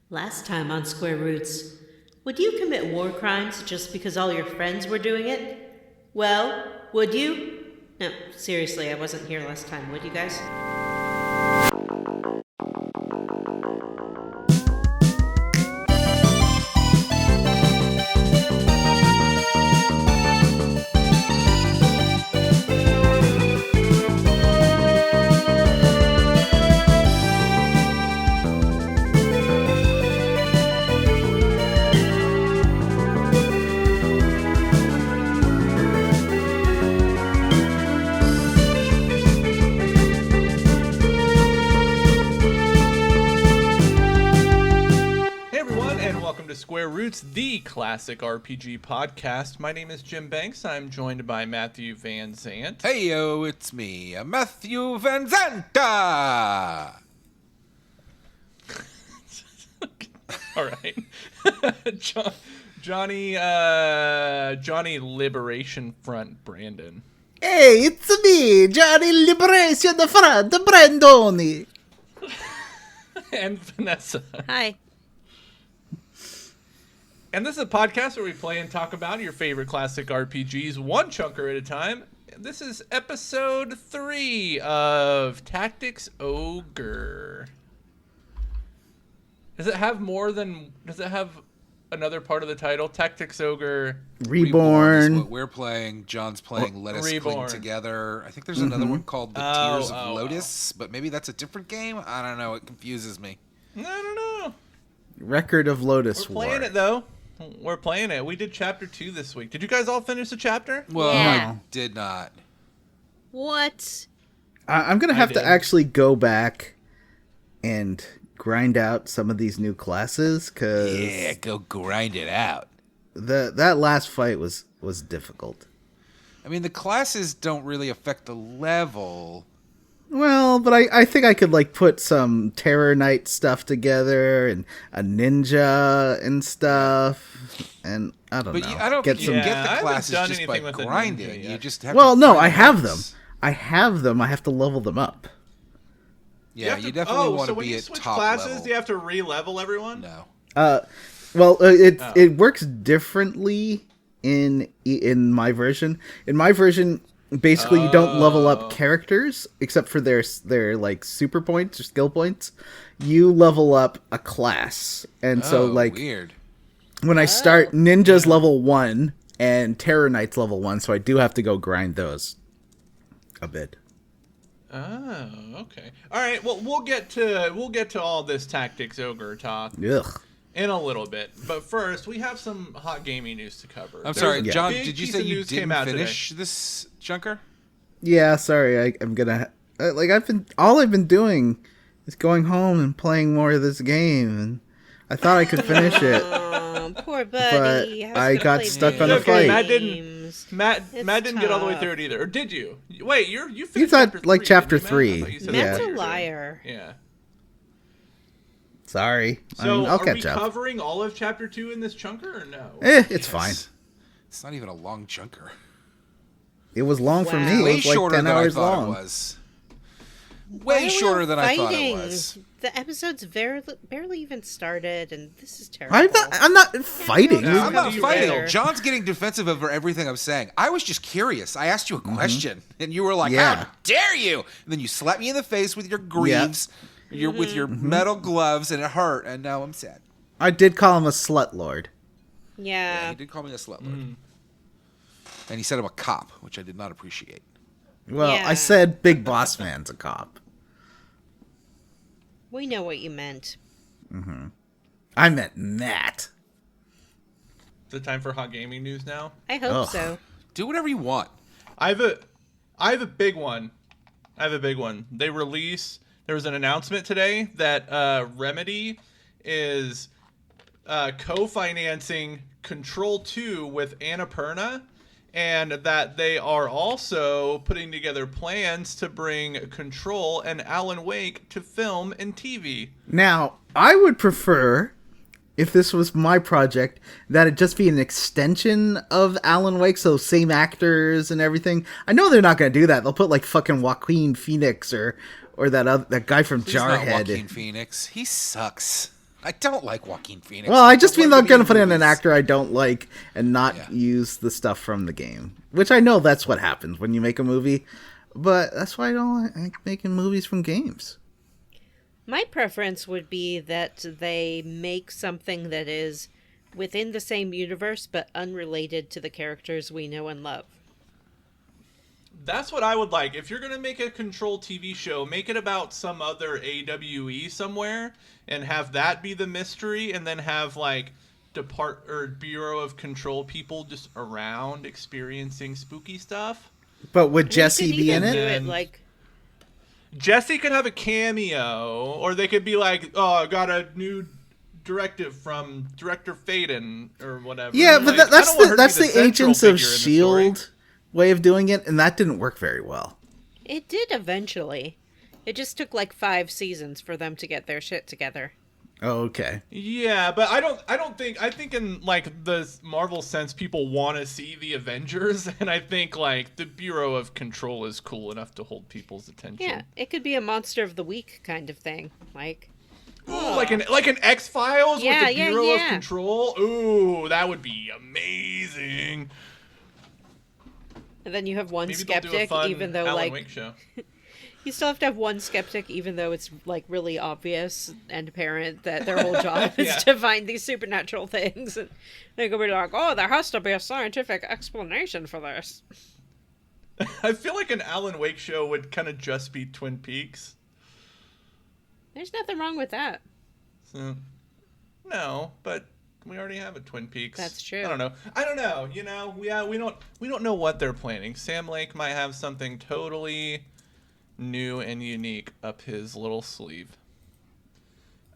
Last time on Square Roots, would you commit war crimes just because all your friends were doing it? Well, would you? No, seriously, I wasn't here last time, would you guys? Square Roots, the classic RPG podcast. My name is Jim Banks. I'm joined by Matthew Van Zant. Hey yo, it's me, Matthew Van Zanta. All right, Johnny Liberation Front Brandon. Hey, it's me, Johnny Liberation Front Brandoni. And Vanessa. Hi. And this is a podcast where we play and talk about your favorite classic RPGs, one chunker at a time. This is episode 3 of Tactics Ogre. Does it have another part of the title? Tactics Ogre Reborn is what we're playing. John's playing Let Us Reborn. Cling Together. I think there's another one called The Tears of Lotus, but maybe that's a different game? I don't know. It confuses me. I don't know. Record of Lotus We're playing War. it, though. We're playing it. We did chapter 2 this week. Did you guys all finish the chapter? Well, Yeah. I did not. What? I'm going to have did. to actually go back and grind out some of these new classes, because Yeah, go grind it out. that last fight was difficult. I mean, the classes don't really affect the level. Well, but I think I could put some Terror Knight stuff together and a ninja and stuff, and I don't know. I don't think you Yeah, get I the haven't classes done just by anything with a ninja grinding. yet. You just have Well, to no, grind I have them. items. I have to level them up. Yeah, you definitely want to when be you at switch top classes, level. do you have to re-level everyone? No. It works differently in my version. In my version, basically you don't level up characters except for their super points or skill points. You level up a class, and so weird. when I start, ninja's level 1 and Terror Knight's level 1, so I do have to go grind those a bit. Oh, okay. All right. Well, we'll get to all this Tactics Ogre talk Ugh. in a little bit. But first, we have some hot gaming news to cover. I'm sorry, There's a John, big did you piece say of you news came didn't out finish this chunker? Yeah, sorry. I'm gonna I've been doing is going home and playing more of this game, and I thought I could finish it. Oh, poor buddy. But I got stuck on a Okay, fight. Matt didn't get all the way tough. through it either, or did you? Wait, you He's finished at chapter chapter 3. didn't you, Matt? I thought 3. you said Yeah. Matt's that's a what you were doing. liar. Yeah. Sorry. So, I'll are catch we up. covering all of chapter 2 in this chunker, or no? It's fine. It's not even a long chunker. It was long for Wow. me. It Way was like shorter 10 than I hours thought long. it was. Why Way are we shorter all than I thought it fighting? was. The episode's barely even started, and this is terrible. I'm not fighting. No, I'm not you fighting. rather. John's getting defensive over everything I'm saying. I was just curious. I asked you a question, and you were like, Yeah. "How dare you!" And then you slapped me in the face with your greaves, with your metal gloves, and it hurt. And now I'm sad. I did call him a slut lord. Yeah, Yeah. he did call me a slut lord, and he said I'm a cop, which I did not appreciate. Well, Yeah. I said Big Boss Man's a cop. We know what you meant. I meant Matt. Is it time for hot gaming news now? I hope Ugh. so. Do whatever you want. I have a big one. There was an announcement today that Remedy is co-financing Control 2 with Annapurna, and that they are also putting together plans to bring Control and Alan Wake to film and TV. Now, I would prefer, if this was my project, that it just be an extension of Alan Wake, so same actors and everything. I know they're not going to do that. They'll put fucking Joaquin Phoenix or that guy from Please not Jarhead. Joaquin Phoenix. He sucks. I don't like Joaquin Phoenix. Well, I just mean don't I'm like going him to put in an movies. actor I don't like and not use the stuff from the game. Which I know that's what happens when you make a movie. But that's why I don't like making movies from games. My preference would be that they make something that is within the same universe but unrelated to the characters we know and love. That's what I would like. If you're going to make a Control TV show, make it about some other AWE somewhere and have that be the mystery, and then have like Bureau of Control people just around experiencing spooky stuff. But would You Jesse could be in even do it? it like Jesse could have a cameo, or they could be like, "Oh, I got a new directive from Director Faden or whatever." Yeah, Like, but I that's don't want her to that's be the central Agents of figure in the story. S.H.I.E.L.D. way of doing it, and that didn't work very well. it did eventually. It just took like 5 seasons for them to get their shit together. Oh, okay. Yeah, but I think in like the Marvel sense, people want to see the Avengers, and I think like the Bureau of Control is cool enough to hold people's attention. Yeah, it could be a Monster of the Week kind of thing. Like, Ooh, like an X-Files Yeah, with the yeah, Bureau of yeah. Control. Ooh, that would be amazing. and then you have one Maybe they'll do a skeptic, fun even though Alan like Wake show. you still have to have one skeptic, even though it's like really obvious and apparent that their whole job is Yeah. to find these supernatural things. And they could be like, "Oh, there has to be a scientific explanation for this." I feel like an Alan Wake show would kind of just be Twin Peaks. There's nothing wrong with that. So, no, but we already have a Twin Peaks. That's true. I don't know. You know, we don't know what they're planning. Sam Lake might have something totally new and unique up his little sleeve.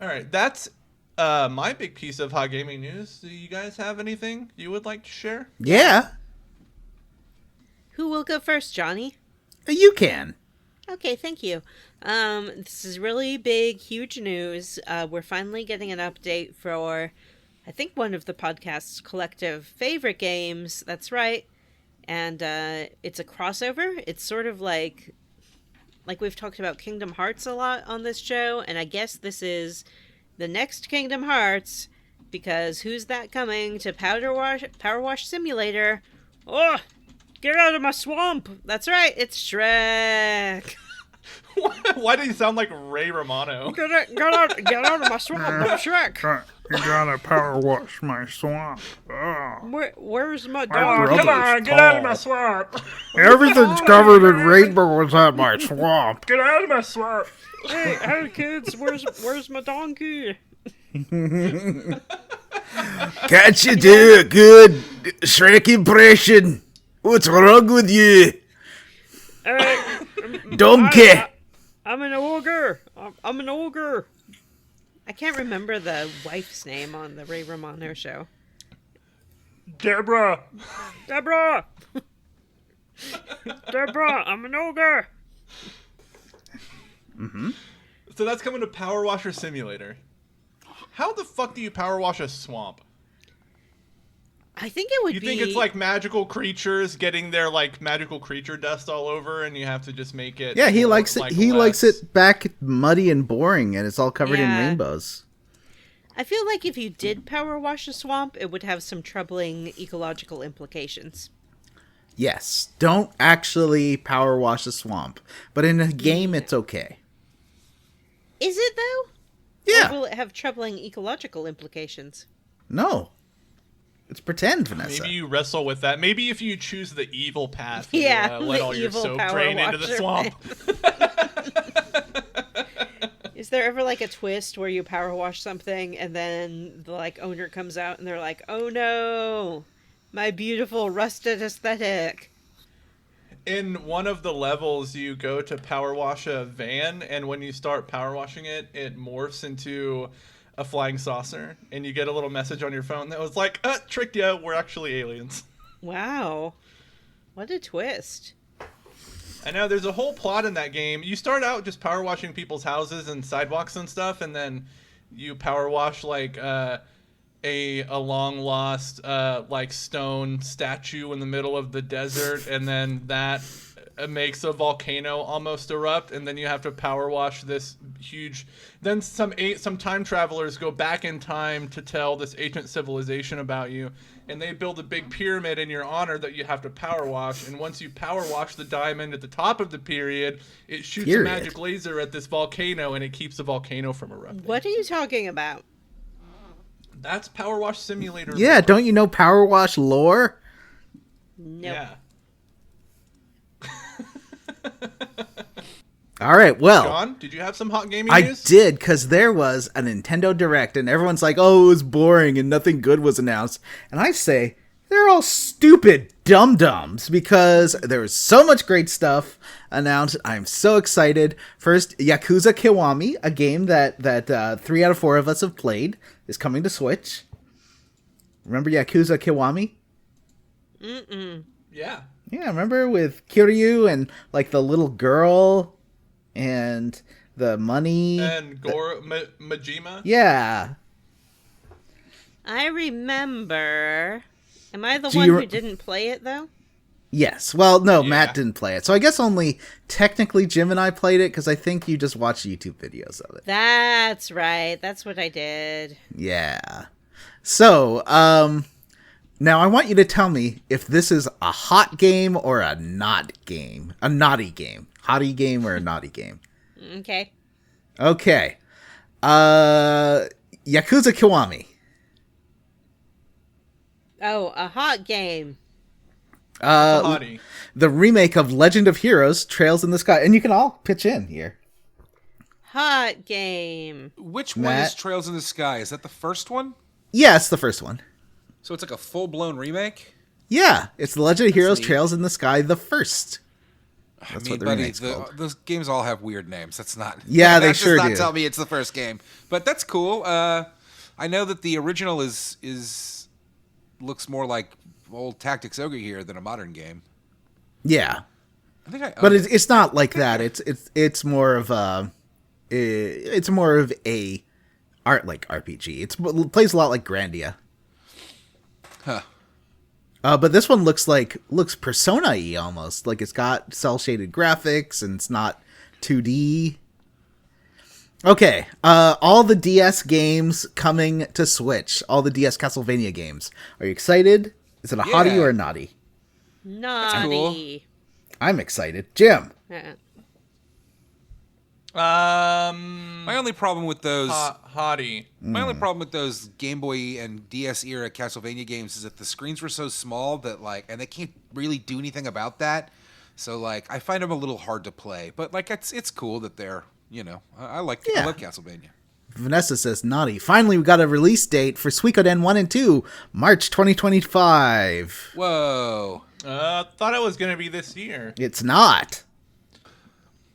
All right, that's my big piece of hot gaming news. Do you guys have anything you would like to share? Yeah, Who will go first, Johnny? you can. Okay, thank you. This is really big, huge news. We're finally getting an update for, I think, one of the podcast's collective favorite games. That's right. And it's a crossover. It's sort of like we've talked about Kingdom Hearts a lot on this show, and I guess this is the next Kingdom Hearts, because who's that coming to Power Wash Simulator? Oh, get out of my swamp! That's right, it's Shrek. Why do you sound like Ray Romano? Get out of my swamp! I'm Shrek. You gotta power wash my swamp. Oh. Where's my My dog? brother's Come on, get out of my swamp. Everything's covered in rainbows at my swamp. Get out of my swamp. hey kids, where's my donkey? Can't you do a good Shrek impression? What's wrong with you? Donkey! I'm an ogre. I'm an ogre. I can't remember the wife's name on the Ray Romano show. Deborah. Deborah! Deborah, I'm an ogre. So that's coming to Power Washer Simulator. How the fuck do you power wash a swamp? I think it would You be... think it's like magical creatures getting their like magical creature dust all over, and you have to just make it? Yeah, he more, likes it. like, He less- likes it back muddy and boring, and it's all covered in Yeah. rainbows. I feel like if you did power wash a swamp, it would have some troubling ecological implications. Yes, don't actually power wash a swamp, but in a game, it's okay. Is it, though? Yeah, Or will it have troubling ecological implications? no, it's pretend, Vanessa. Maybe you wrestle with that. Maybe if you choose the evil path, Yeah, you, let the all your evil soap power drain into the washer swamp. Is there ever like a twist where you power wash something and then the like owner comes out and they're like, "Oh no, my beautiful rusted aesthetic." In one of the levels, you go to power wash a van, and when you start power washing it, it morphs into a flying saucer, and you get a little message on your phone that was like, tricked you, we're actually aliens. Wow, what a twist! I know, there's a whole plot in that game. You start out just power washing people's houses and sidewalks and stuff, and then you power wash like a long lost like stone statue in the middle of the desert, and then that makes a volcano almost erupt, and then you have to power wash this huge. Then some time travelers go back in time to tell this ancient civilization about you, and they build a big pyramid in your honor that you have to power wash. And once you power wash the diamond at the top of the period, it shoots a magic laser at this volcano, and it keeps the volcano from erupting. What are you talking about? That's Power Wash Simulator. Yeah, lore. don't you know Power Wash lore? No. Yeah. All right, well. John, did you have some hot gaming I news? did, because there was a Nintendo Direct, and everyone's like, oh, it was boring, and nothing good was announced. And I say, they're all stupid dum-dums, because there was so much great stuff announced. I'm so excited. First, Yakuza Kiwami, a game that 3 out of 4 of us have played, is coming to Switch. Remember Yakuza Kiwami? Mm-mm. Yeah. Yeah, remember with Kiryu and, like, the little girl and the money? And Majima? Yeah. I remember. Am I the Do one you who didn't play it, though? Yes. Well, no, Yeah. Matt didn't play it. So I guess only technically Jim and I played it, because I think you just watched YouTube videos of it. That's right. That's what I did. Yeah. So, now I want you to tell me if this is a hot game or a not game. A naughty game. Hottie game or a naughty game. Okay. Okay. Yakuza Kiwami. Oh, a hot game. Hottie. The remake of Legend of Heroes, Trails in the Sky. And you can all pitch in here. Hot game. Which one Matt? is Trails in the Sky? Is that the first one? Yeah, it's the first one. So it's like a full-blown remake? Yeah, it's the Legend of Heroes, neat. Trails in the Sky, the first. I That's mean, what the buddy, remake's called. those games all have weird names. That's not. Yeah, they that sure does not do. tell me it's the first game, but that's cool. I know that the original is looks more like old Tactics Ogre here than a modern game. Yeah, I think but it's not like that. It's more of a art like RPG. It plays a lot like Grandia. Huh. But this one looks Persona-y almost. Like it's got cel-shaded graphics and it's not 2D. Okay, all the DS games coming to Switch. All the DS Castlevania games. Are you excited? Is it a hottie Yeah. or a naughty? Naughty. I'm excited. Jim. Uh-uh. My only problem with those. Hottie. My only problem with those Game Boy and DS era Castlevania games is that the screens were so small that and they can't really do anything about that. So I find them a little hard to play. But it's cool that they're I love Castlevania. Vanessa says naughty. Finally, we got a release date for Suikoden 1 and 2, March 2025. Whoa. Thought it was gonna be this year. It's not.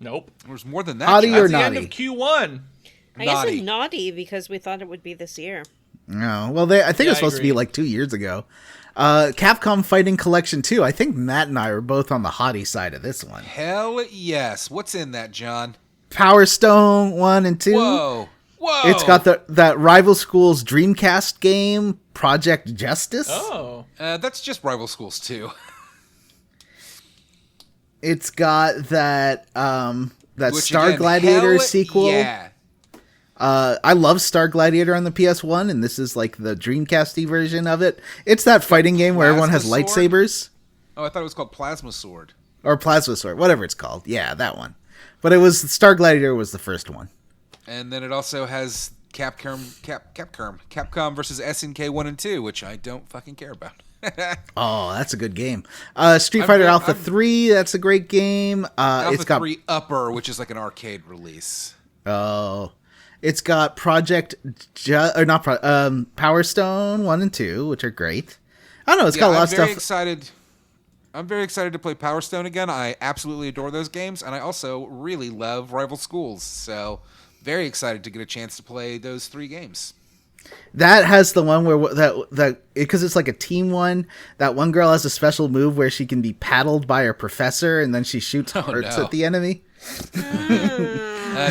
Nope. There's more than that. Hottie John. or That's the end naughty? of Q1. I guess Naughty. it's naughty because we thought it would be this year. No. Well, I think it was I supposed to be agree. 2 years ago. Capcom Fighting Collection 2. I think Matt and I were both on the hottie side of this one. Hell yes. What's in that, John? Power Stone 1 and 2. Whoa. Whoa. It's got that Rival Schools Dreamcast game, Project Justice. Oh. That's just Rival Schools 2. It's got that Which, Star again, Gladiator hell sequel. Yeah. I love Star Gladiator on the PS1, and this is like the Dreamcasty version of it. It's that fighting game where everyone has Plasma Sword? lightsabers. Oh, I thought it was called Plasma Sword. Or Plasma Sword, whatever it's called. Yeah, that one. But it was Star Gladiator was the first one. And then it also has Capcom versus SNK 1 and 2, which I don't fucking care about. Oh, that's a good game. Street Fighter Alpha 3, that's a great game. Alpha It's got 3 Upper, which is like an arcade release. It's got Power Stone 1 and 2, which are great. I don't know, it's got a lot of stuff. I'm very excited to play Power Stone again. I absolutely adore those games, and I also really love Rival Schools. So, very excited to get a chance to play those 3 games. That has the one where because it's like a team one. That one girl has a special move where she can be paddled by her professor, and then she shoots hearts no. at the enemy.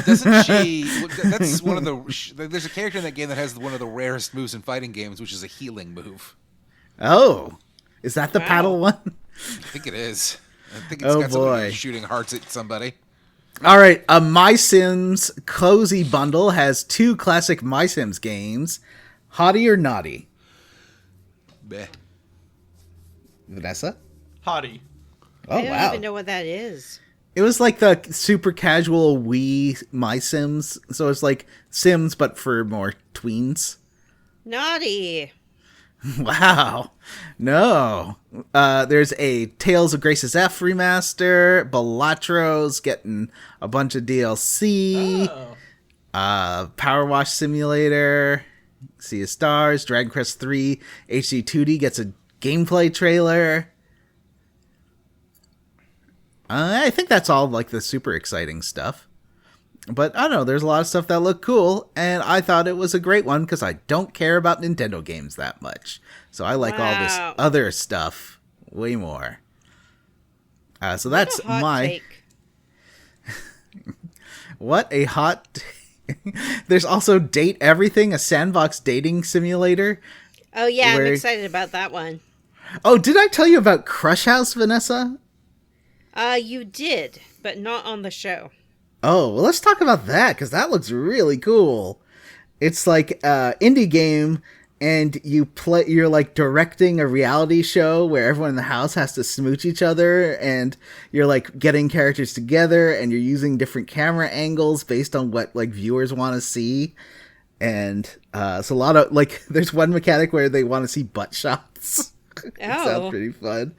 Doesn't she? That's one of the. There's a character in that game that has one of the rarest moves in fighting games, which is a healing move. Oh, is that the paddle one? I think it is. I think it's Oh, got something to do boy. with shooting hearts at somebody. All right, a My Sims cozy bundle has 2 classic My Sims games. Hottie or Naughty? Bleh. Vanessa? Hottie. Oh, I don't wow. even know what that is. It was like the super casual Wii My Sims. So it's like Sims, but for more tweens. Naughty. Wow. No. There's a Tales of Grace's F remaster. Balatros getting a bunch of DLC. Oh. Power Wash Simulator. Sea of Stars. Dragon Quest 3 HD 2D gets a gameplay trailer. I think that's all like the super exciting stuff. But I don't know, there's a lot of stuff that look cool, and I thought it was a great one because I don't care about Nintendo games that much. So I like all this Wow. other stuff way more. So that's What a hot my... take. What a hot... There's also Date Everything, a sandbox dating simulator. Oh yeah, Where- I'm excited about that one. Oh, did I tell you about Crush House, Vanessa? You did, but not on the show. Oh, well, let's talk about that, because that looks really cool. It's like indie game, and you're like directing a reality show where everyone in the house has to smooch each other, and you're like getting characters together, and you're using different camera angles based on what like viewers want to see. And it's a lot of like, there's one mechanic where they want to see butt shots. It sounds Oh. pretty fun.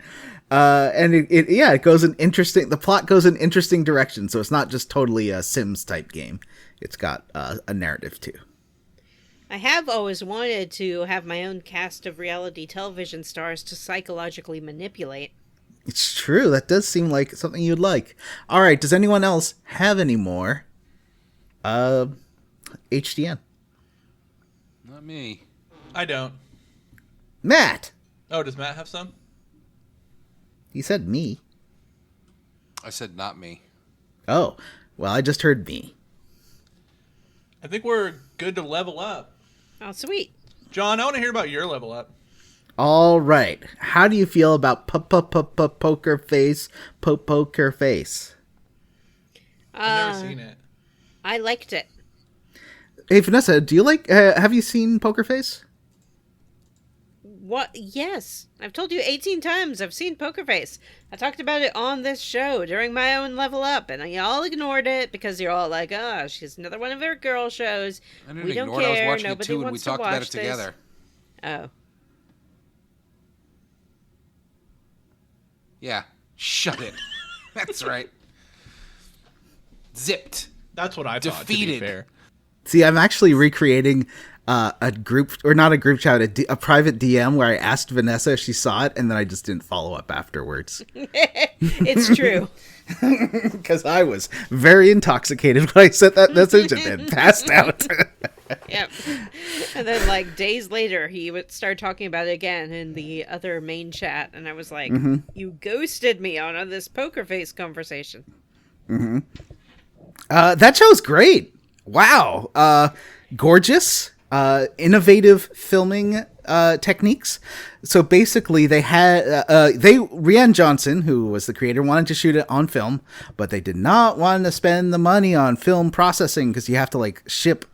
And it goes in interesting. The plot goes in interesting directions, so it's not just totally a Sims type game. It's got a narrative too. I have always wanted to have my own cast of reality television stars to psychologically manipulate. It's true. That does seem like something you'd like. All right. Does anyone else have any more? HDN. Not me. I don't. Matt. Oh, does Matt have some? He said me. I said not me. Oh, well, I just heard me. I think we're good to level up. Oh, sweet. John, I want to hear about your level up. All right. How do you feel about poker face? Poker face. I've never seen it. I liked it. Hey, Vanessa, do you like? Have you seen Poker Face? What? Yes. I've told you 18 times I've seen Poker Face. I talked about it on this show during my own level up, and y'all ignored it because you're all like, oh, she's another one of her girl shows. I didn't We don't ignore it. I was care. watching it Nobody too, and we wants to talked about watch it this. together. Oh. Yeah. Shut it. That's right. Zipped. That's what I thought, to be Defeated. fair. See, I'm actually recreating a group, or not a group chat, a private DM where I asked Vanessa if she saw it, and then I just didn't follow up afterwards. It's true. Because I was very intoxicated when I sent that message and then passed out. Yep. And then, like, days later, he would start talking about it again in the other main chat, and I was like, you ghosted me on this Poker Face conversation. That show's great. Wow. Gorgeous. Innovative filming techniques. So basically they had Rian Johnson, who was the creator, wanted to shoot it on film, but they did not want to spend the money on film processing because you have to like ship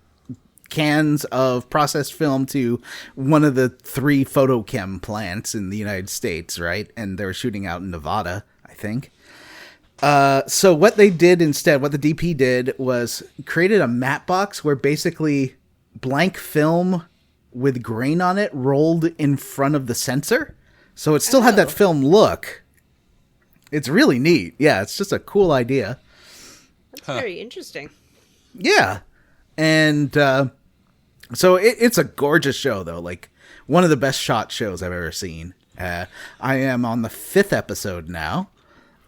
cans of processed film to one of the 3 photochem plants in the United States, right? And they were shooting out in Nevada, I think. So what they did instead, what the DP did was created a matte box where basically blank film with grain on it rolled in front of the sensor. So it still had that film look. It's really neat. Yeah, it's just a cool idea. That's very interesting. Yeah. And so it's a gorgeous show, though. Like, one of the best shot shows I've ever seen. I am on the 5th episode now.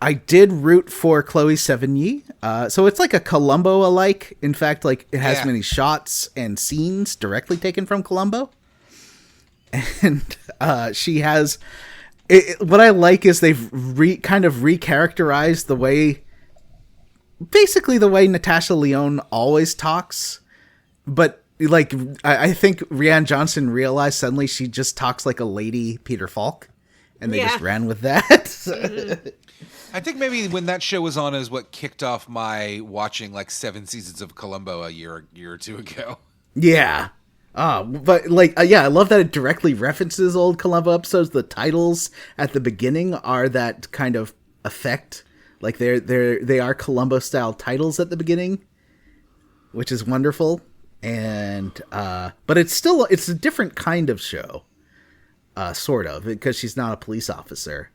I did root for Chloe Sevigny. So it's like a Columbo alike. In fact, like it has many shots and scenes directly taken from Columbo. And she has... what I like is they've kind of recharacterized the way... Basically the way Natasha Lyonne always talks. But like I think Rian Johnson realized suddenly she just talks like a lady Peter Falk. And they just ran with that. I think maybe when that show was on is what kicked off my watching like 7 seasons of Columbo a year or two ago. Yeah. But like, yeah, I love that it directly references old Columbo episodes. The titles at the beginning are that kind of effect. Like they are Columbo style titles at the beginning, which is wonderful. And but it's a different kind of show, sort of, because she's not a police officer.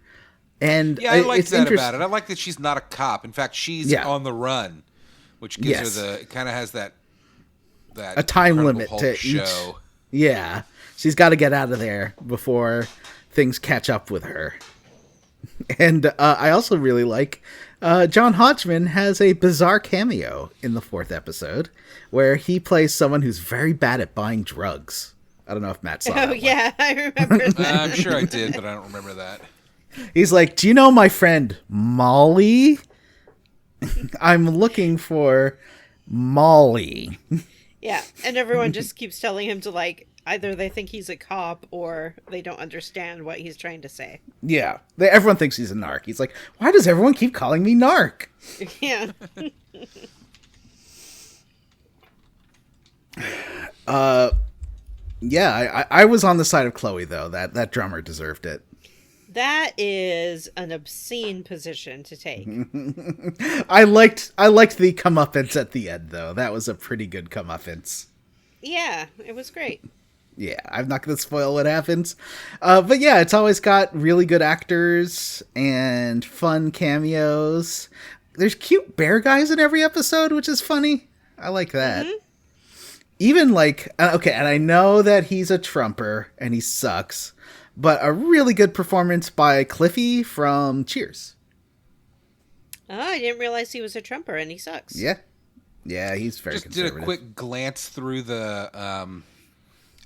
And yeah, I like it's that about it. I like that she's not a cop. In fact, she's on the run, which gives her it kind of has that a time limit Hulk to show. each. Yeah, she's got to get out of there before things catch up with her. And I also really like John Hodgman has a bizarre cameo in the 4th episode where he plays someone who's very bad at buying drugs. I don't know if Matt saw that one. Yeah, I remember that. I'm sure I did, but I don't remember that. He's like, do you know my friend Molly? I'm looking for Molly. Yeah, and everyone just keeps telling him to, like, either they think he's a cop or they don't understand what he's trying to say. Yeah, everyone thinks he's a narc. He's like, why does everyone keep calling me narc? Yeah. Yeah, I was on the side of Chloe, though. That drummer deserved it. That is an obscene position to take. I liked the comeuppance at the end, though. That was a pretty good comeuppance. Yeah, it was great. Yeah, I'm not going to spoil what happens. But yeah, it's always got really good actors and fun cameos. There's cute bear guys in every episode, which is funny. I like that. Mm-hmm. Even like, okay, and I know that he's a Trumper and he sucks, but a really good performance by Cliffy from Cheers. Oh, I didn't realize he was a Trumper and he sucks. Yeah. Yeah, he's very Just conservative. did a quick glance through the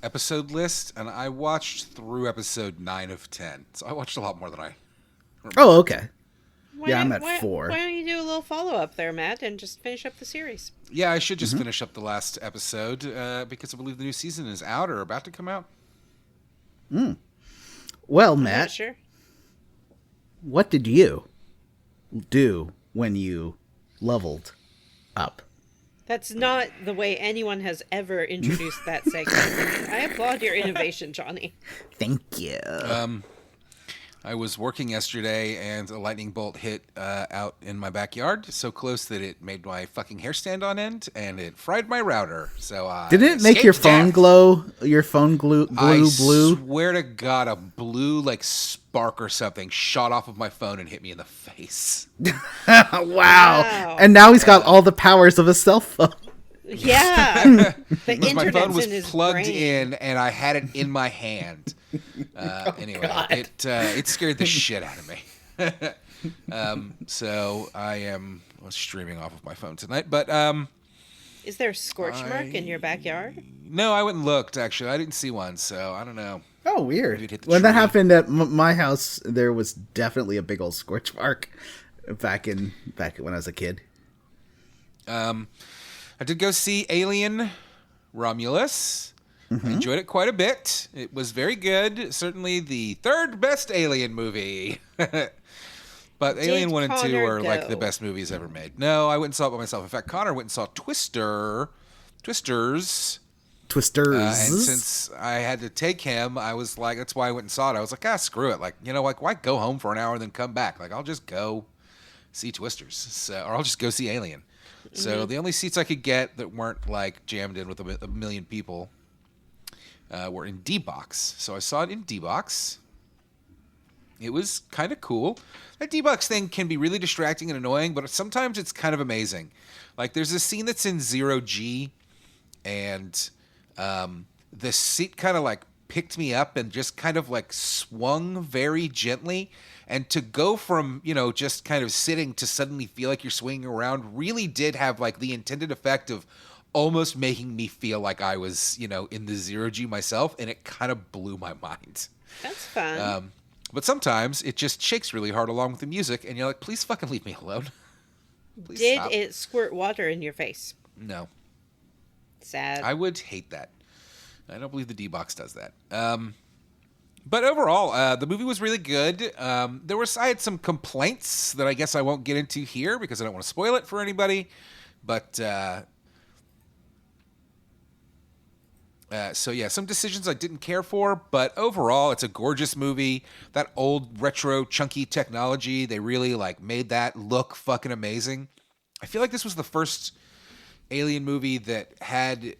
episode list, and I watched through episode 9 of 10. So I watched a lot more than I remember. Oh, okay. I'm at 4. Why don't you do a little follow-up there, Matt, and just finish up the series? Yeah, I should just finish up the last episode because I believe the new season is out or about to come out. Well, I'm Matt, not sure. what did you do when you leveled up? That's not the way anyone has ever introduced that segment. I applaud your innovation, Johnny. Thank you. I was working yesterday, and a lightning bolt hit out in my backyard, so close that it made my fucking hair stand on end, and it fried my router. So did it make your phone death. glow? Your phone glue blue? I swear to God, a blue like spark or something shot off of my phone and hit me in the face. Wow! And now he's got all the powers of a cell phone. Yeah. The My phone internet's was in his plugged brain. in, and I had it in my hand. Anyway, it scared the shit out of me. So I was streaming off of my phone tonight, but Is there a scorch mark in your backyard? no, I went and looked. Actually, I didn't see one, so I don't know. Oh, weird. Maybe it hit the When that tree. happened at my house, there was definitely a big old scorch mark back when I was a kid. I did go see Alien Romulus. I enjoyed it quite a bit. It was very good. Certainly the 3rd best Alien movie. But Alien 1 and 2 Connor are like go? the best movies ever made. No, I went and saw it by myself. In fact, Connor went and saw Twisters. And since I had to take him, I was like, that's why I went and saw it. I was like, screw it. Like, like, why go home for an hour and then come back? Like, I'll just go see Twisters. Or I'll just go see Alien. So the only seats I could get that weren't like jammed in with a million people were in D-Box. So I saw it in D-Box. It was kind of cool. That D-Box thing can be really distracting and annoying, but sometimes it's kind of amazing. Like there's a scene that's in 0G, and the seat kind of like picked me up and just kind of like swung very gently. And to go from, just kind of sitting to suddenly feel like you're swinging around really did have like the intended effect of almost making me feel like I was, in the 0G myself. And it kind of blew my mind. That's fun. But sometimes it just shakes really hard along with the music. And you're like, please fucking leave me alone. Please Did stop. it squirt water in your face? No. Sad. I would hate that. I don't believe the D-Box does that. But overall, the movie was really good. I had some complaints that I guess I won't get into here because I don't want to spoil it for anybody. But so yeah, some decisions I didn't care for. But overall, it's a gorgeous movie. That old retro chunky technology, they really made that look fucking amazing. I feel like this was the first Alien movie that had.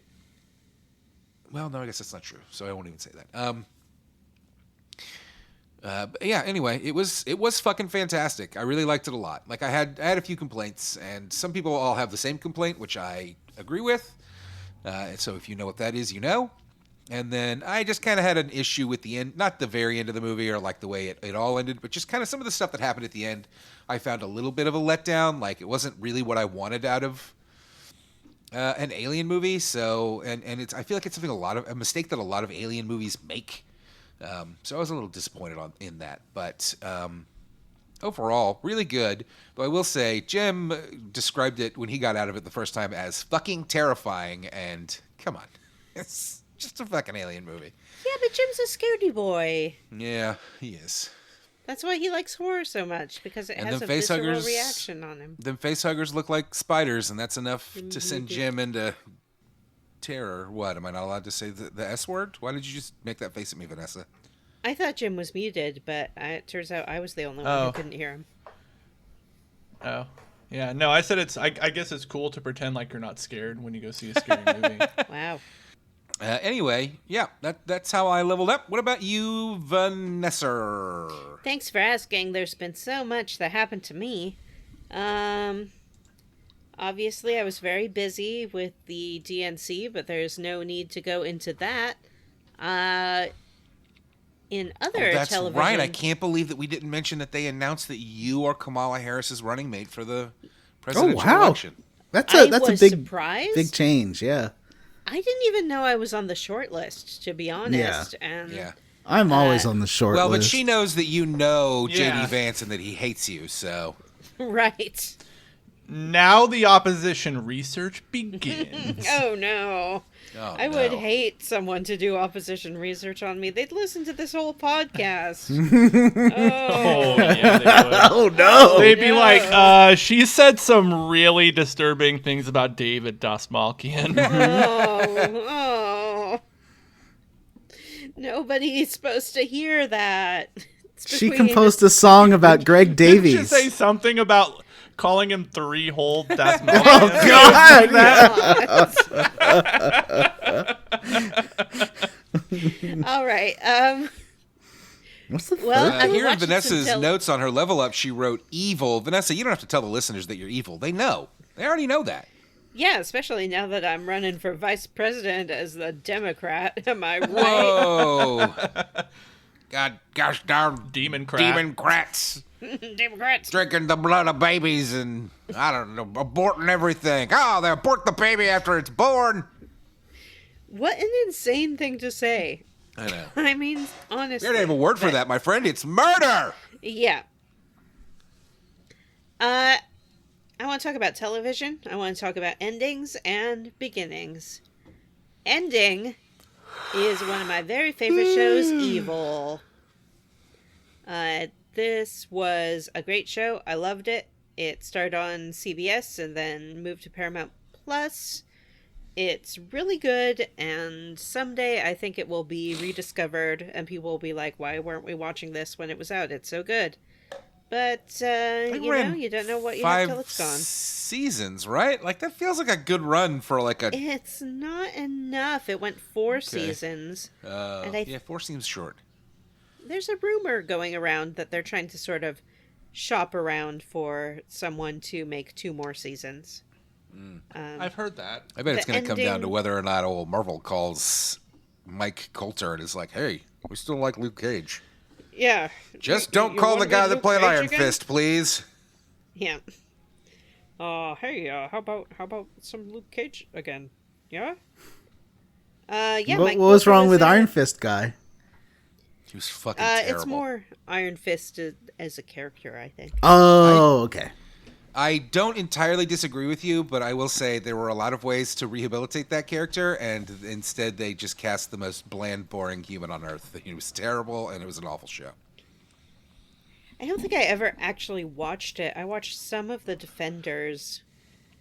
Well, no, I guess that's not true. So I won't even say that. But yeah, anyway, it was fucking fantastic. I really liked it a lot. I had a few complaints, and some people all have the same complaint, which I agree with. And so if you know what that is, you know. And then I just kind of had an issue with the end, not the very end of the movie or the way it all ended, but just kind of some of the stuff that happened at the end. I found a little bit of a letdown. It wasn't really what I wanted out of an Alien movie. So, and I feel like it's a mistake that a lot of Alien movies make. So I was a little disappointed in that, but overall, really good. But I will say, Jim described it when he got out of it the first time as fucking terrifying, and come on, it's just a fucking Alien movie. Yeah, but Jim's a scaredy boy. Yeah, he is. That's why he likes horror so much, because it has a visceral reaction on him. Them facehuggers look like spiders, and that's enough to send Jim into terror. What? Am I not allowed to say the S word? Why did you just make that face at me, Vanessa? I thought Jim was muted, but it turns out I was the only one who couldn't hear him. Oh. Yeah, no, I said I guess it's cool to pretend like you're not scared when you go see a scary movie. Wow. Anyway, yeah, that's how I leveled up. What about you, Vanessa? Thanks for asking. There's been so much that happened to me. Obviously, I was very busy with the DNC, but there's no need to go into that. In other television... That's right. I can't believe that we didn't mention that they announced that you are Kamala Harris's running mate for the presidential election. That's a big surprised. Big change, yeah. I didn't even know I was on the short list, to be honest. Yeah. I'm always on the short list. Well, but she knows that you know J.D. Vance and that he hates you, so... Right. Now the opposition research begins. Oh, no. I would hate someone to do opposition research on me. They'd listen to this whole podcast. Oh, yeah, they would. Oh, no. They'd be like, she said some really disturbing things about David Dastmalchian. Oh. Nobody's supposed to hear that. She composed a song about Greg Davies. Didn't you say something about calling him three-hole Dastmalchian? Oh, God! All right. What's the here in Vanessa's notes on her level up, she wrote evil. Vanessa, you don't have to tell the listeners that you're evil. They know. They already know that. Yeah, especially now that I'm running for vice president as the Democrat. Am I right? Whoa. God, gosh darn Democrats. Democrats. Drinking the blood of babies and, I don't know, aborting everything. Oh, they abort the baby after it's born. What an insane thing to say. I know. I mean, honestly. We don't have a word for that, my friend. It's murder. Yeah. I want to talk about television. I want to talk about endings and beginnings. Ending is one of my very favorite shows, Evil. This was a great show. I loved it. It started on CBS and then moved to Paramount Plus. It's really good, and someday I think it will be rediscovered, and people will be like, why weren't we watching this when it was out? It's so good. But, you don't know what you have till it's gone. 5 seasons, right? That feels like a good run for a... It's not enough. It went 4 seasons. And 4 seems short. There's a rumor going around that they're trying to sort of shop around for someone to make 2 more seasons. I've heard that. I bet it's going to come down to whether or not old Marvel calls Mike Coulter and is like, hey, we still like Luke Cage. Yeah. Just don't call the guy that played Iron Fist, please. Yeah. Hey, how about some Luke Cage again? Yeah? Yeah. What was wrong with Iron Fist guy? He was fucking terrible. It's more Iron Fist as a character, I think. Oh, okay. I don't entirely disagree with you, but I will say there were a lot of ways to rehabilitate that character, and instead they just cast the most bland, boring human on Earth. It was terrible, and it was an awful show. I don't think I ever actually watched it. I watched some of the Defenders,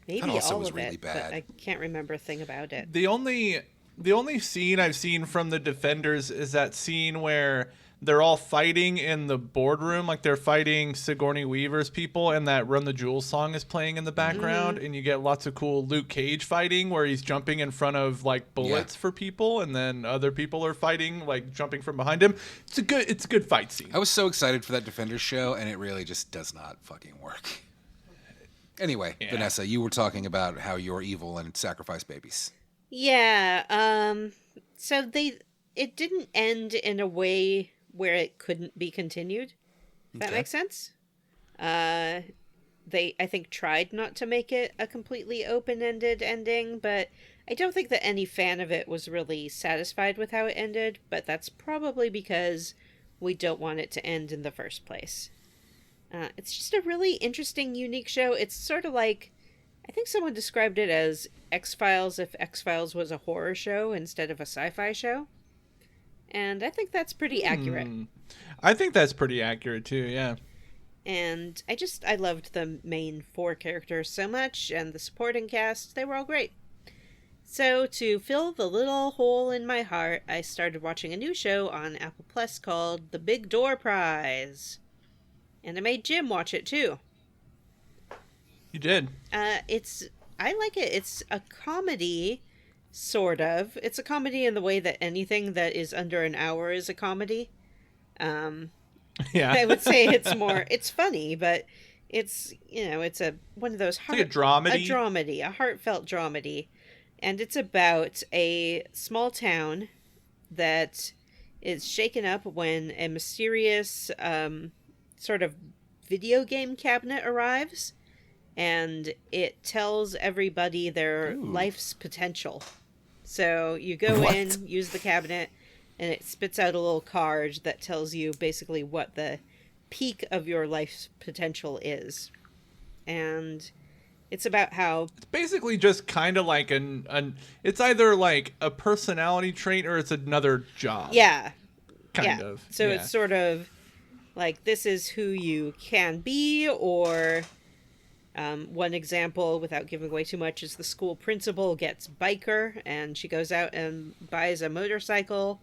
maybe That also all was of really it, bad. but I can't remember a thing about it. The only scene I've seen from the Defenders is that scene where they're all fighting in the boardroom, like they're fighting Sigourney Weaver's people, and that Run the Jewels song is playing in the background, and you get lots of cool Luke Cage fighting where he's jumping in front of like bullets for people, and then other people are fighting, like jumping from behind him. It's a good fight scene. I was so excited for that Defenders show, and it really just does not fucking work. Anyway, Vanessa, you were talking about how you're evil and sacrifice babies. Yeah, so it didn't end in a way where it couldn't be continued. That makes sense. They, I think, tried not to make it a completely open-ended ending, but I don't think that any fan of it was really satisfied with how it ended, but that's probably because we don't want it to end in the first place. It's just a really interesting, unique show. It's sort of like, I think someone described it as X-Files if X-Files was a horror show instead of a sci-fi show. And I think that's pretty accurate. I think that's pretty accurate too, yeah. And I loved the main 4 characters so much, and the supporting cast, they were all great. So to fill the little hole in my heart, I started watching a new show on Apple Plus called The Big Door Prize. And I made Jim watch it too. You did. I like it. It's a comedy, sort of. It's a comedy in the way that anything that is under an hour is a comedy. Yeah. I would say it's funny, but it's, it's one of those like a dramedy. A heartfelt dramedy. And it's about a small town that is shaken up when a mysterious sort of video game cabinet arrives, and it tells everybody their life's potential. So you go in, use the cabinet, and it spits out a little card that tells you basically what the peak of your life's potential is. And it's about how... It's basically just kind of like it's either like a personality trait or it's another job. Yeah. Kind of. So it's sort of like, this is who you can be, or one example, without giving away too much, is the school principal gets biker, and she goes out and buys a motorcycle,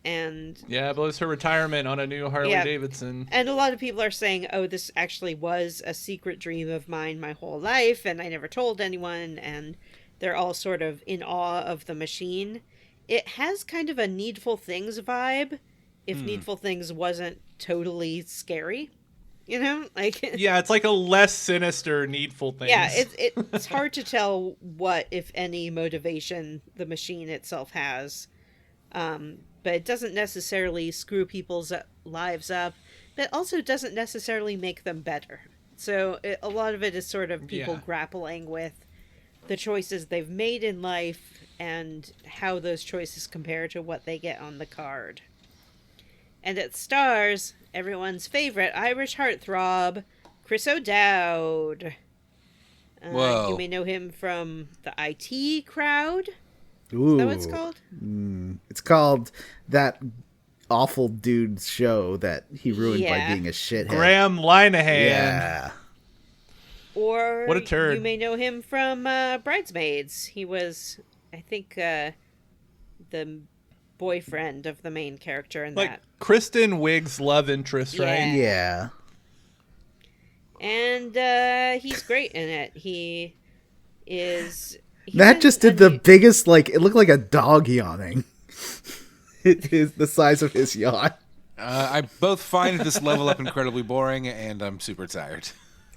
and... Yeah, blows her retirement on a new Harley Davidson. And a lot of people are saying, oh, this actually was a secret dream of mine my whole life, and I never told anyone, and they're all sort of in awe of the machine. It has kind of a Needful Things vibe, if Needful Things wasn't totally scary, like... Yeah, it's like a less sinister Needful Things. Yeah, it's hard to tell what, if any, motivation the machine itself has. But it doesn't necessarily screw people's lives up, but also doesn't necessarily make them better. So a lot of it is sort of people grappling with the choices they've made in life and how those choices compare to what they get on the card. And it stars everyone's favorite Irish heartthrob, Chris O'Dowd. Whoa. You may know him from the IT Crowd. Ooh. Is that what it's called? It's called that awful dude's show that he ruined by being a shithead. Graham Linehan. Yeah. Or what a turd. You may know him from Bridesmaids. He was, I think, the boyfriend of the main character in that. Kristen Wiig's love interest, right? Yeah. And he's great in it. He is... Matt just did the biggest, it looked like a dog yawning. It is the size of his yawn. I both find this level up incredibly boring, and I'm super tired.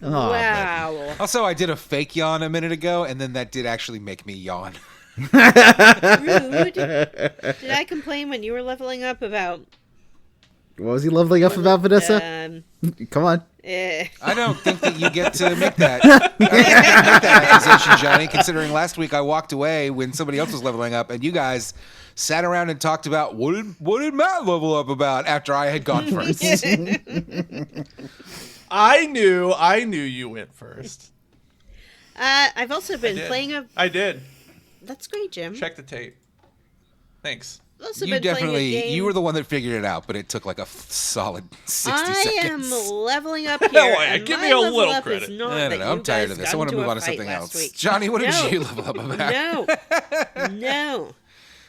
Oh, wow. Also, I did a fake yawn a minute ago, and then that did actually make me yawn. Rude. Did I complain when you were leveling up about... What was he leveling up about, Vanessa? Come on. I don't think that you get to make that accusation, Johnny, considering last week I walked away when somebody else was leveling up, and you guys sat around and talked about what did Matt level up about after I had gone first. I knew you went first. I've also been did. playing a. I did. That's great, Jim. Check the tape. Thanks. I've also You been playing a definitely, game. you were the one that figured it out, but it took like a solid 60 I seconds. am leveling up here. yeah, and give my me a level little up credit. Is not I don't that know. I'm you tired guys of this. got I want to into move a on to fight something last else. week. Johnny, what No. did you level up about? No.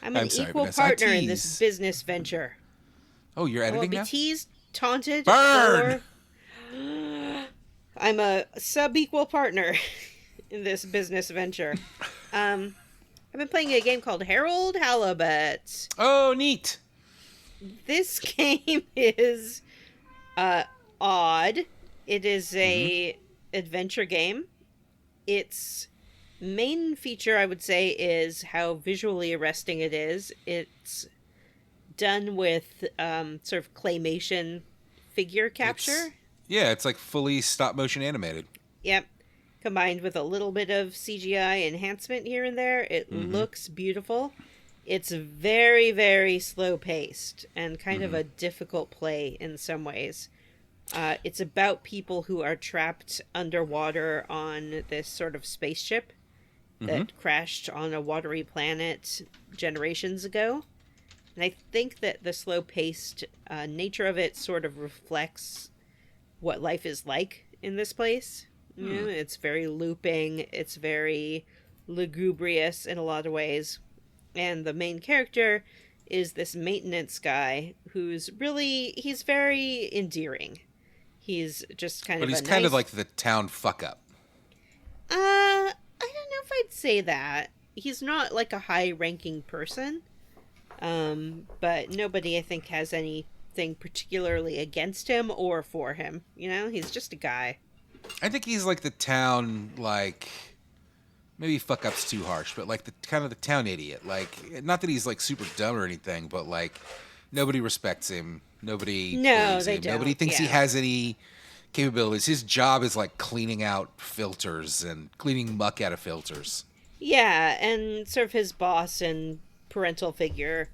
I'm an I'm sorry, equal Vanessa, I partner in this tease. business venture. Oh, you're I will editing be now? teased, taunted, Burn! or I'm a sub-equal partner in this business venture. I've been playing a game called Harold Halibut. Oh, neat. This game is odd. It is a adventure game. Its main feature, I would say, is how visually arresting it is. It's done with sort of claymation figure capture. Yeah, it's like fully stop motion animated. Yep. Combined with a little bit of CGI enhancement here and there. It looks beautiful. It's very, very slow paced and kind of a difficult play in some ways. It's about people who are trapped underwater on this sort of spaceship that crashed on a watery planet generations ago. And I think that the slow paced nature of it sort of reflects what life is like in this place. You know, it's very looping, it's very lugubrious in a lot of ways. And the main character is this maintenance guy who's he's very endearing. He's just kind But of he's a kind nice... of like the town fuck up. I don't know if I'd say that. He's not like a high-ranking person. But nobody, I think, has anything particularly against him or for him. You know, he's just a guy. I think he's like the town, like, maybe fuck up's too harsh, but like the kind of the town idiot. Like, not that he's like super dumb or anything, but like nobody respects him. Nobody believes they him. don't. Nobody thinks he Yeah. has any capabilities. His job is like cleaning out filters and cleaning muck out of filters. Yeah, and sort of his boss and parental figure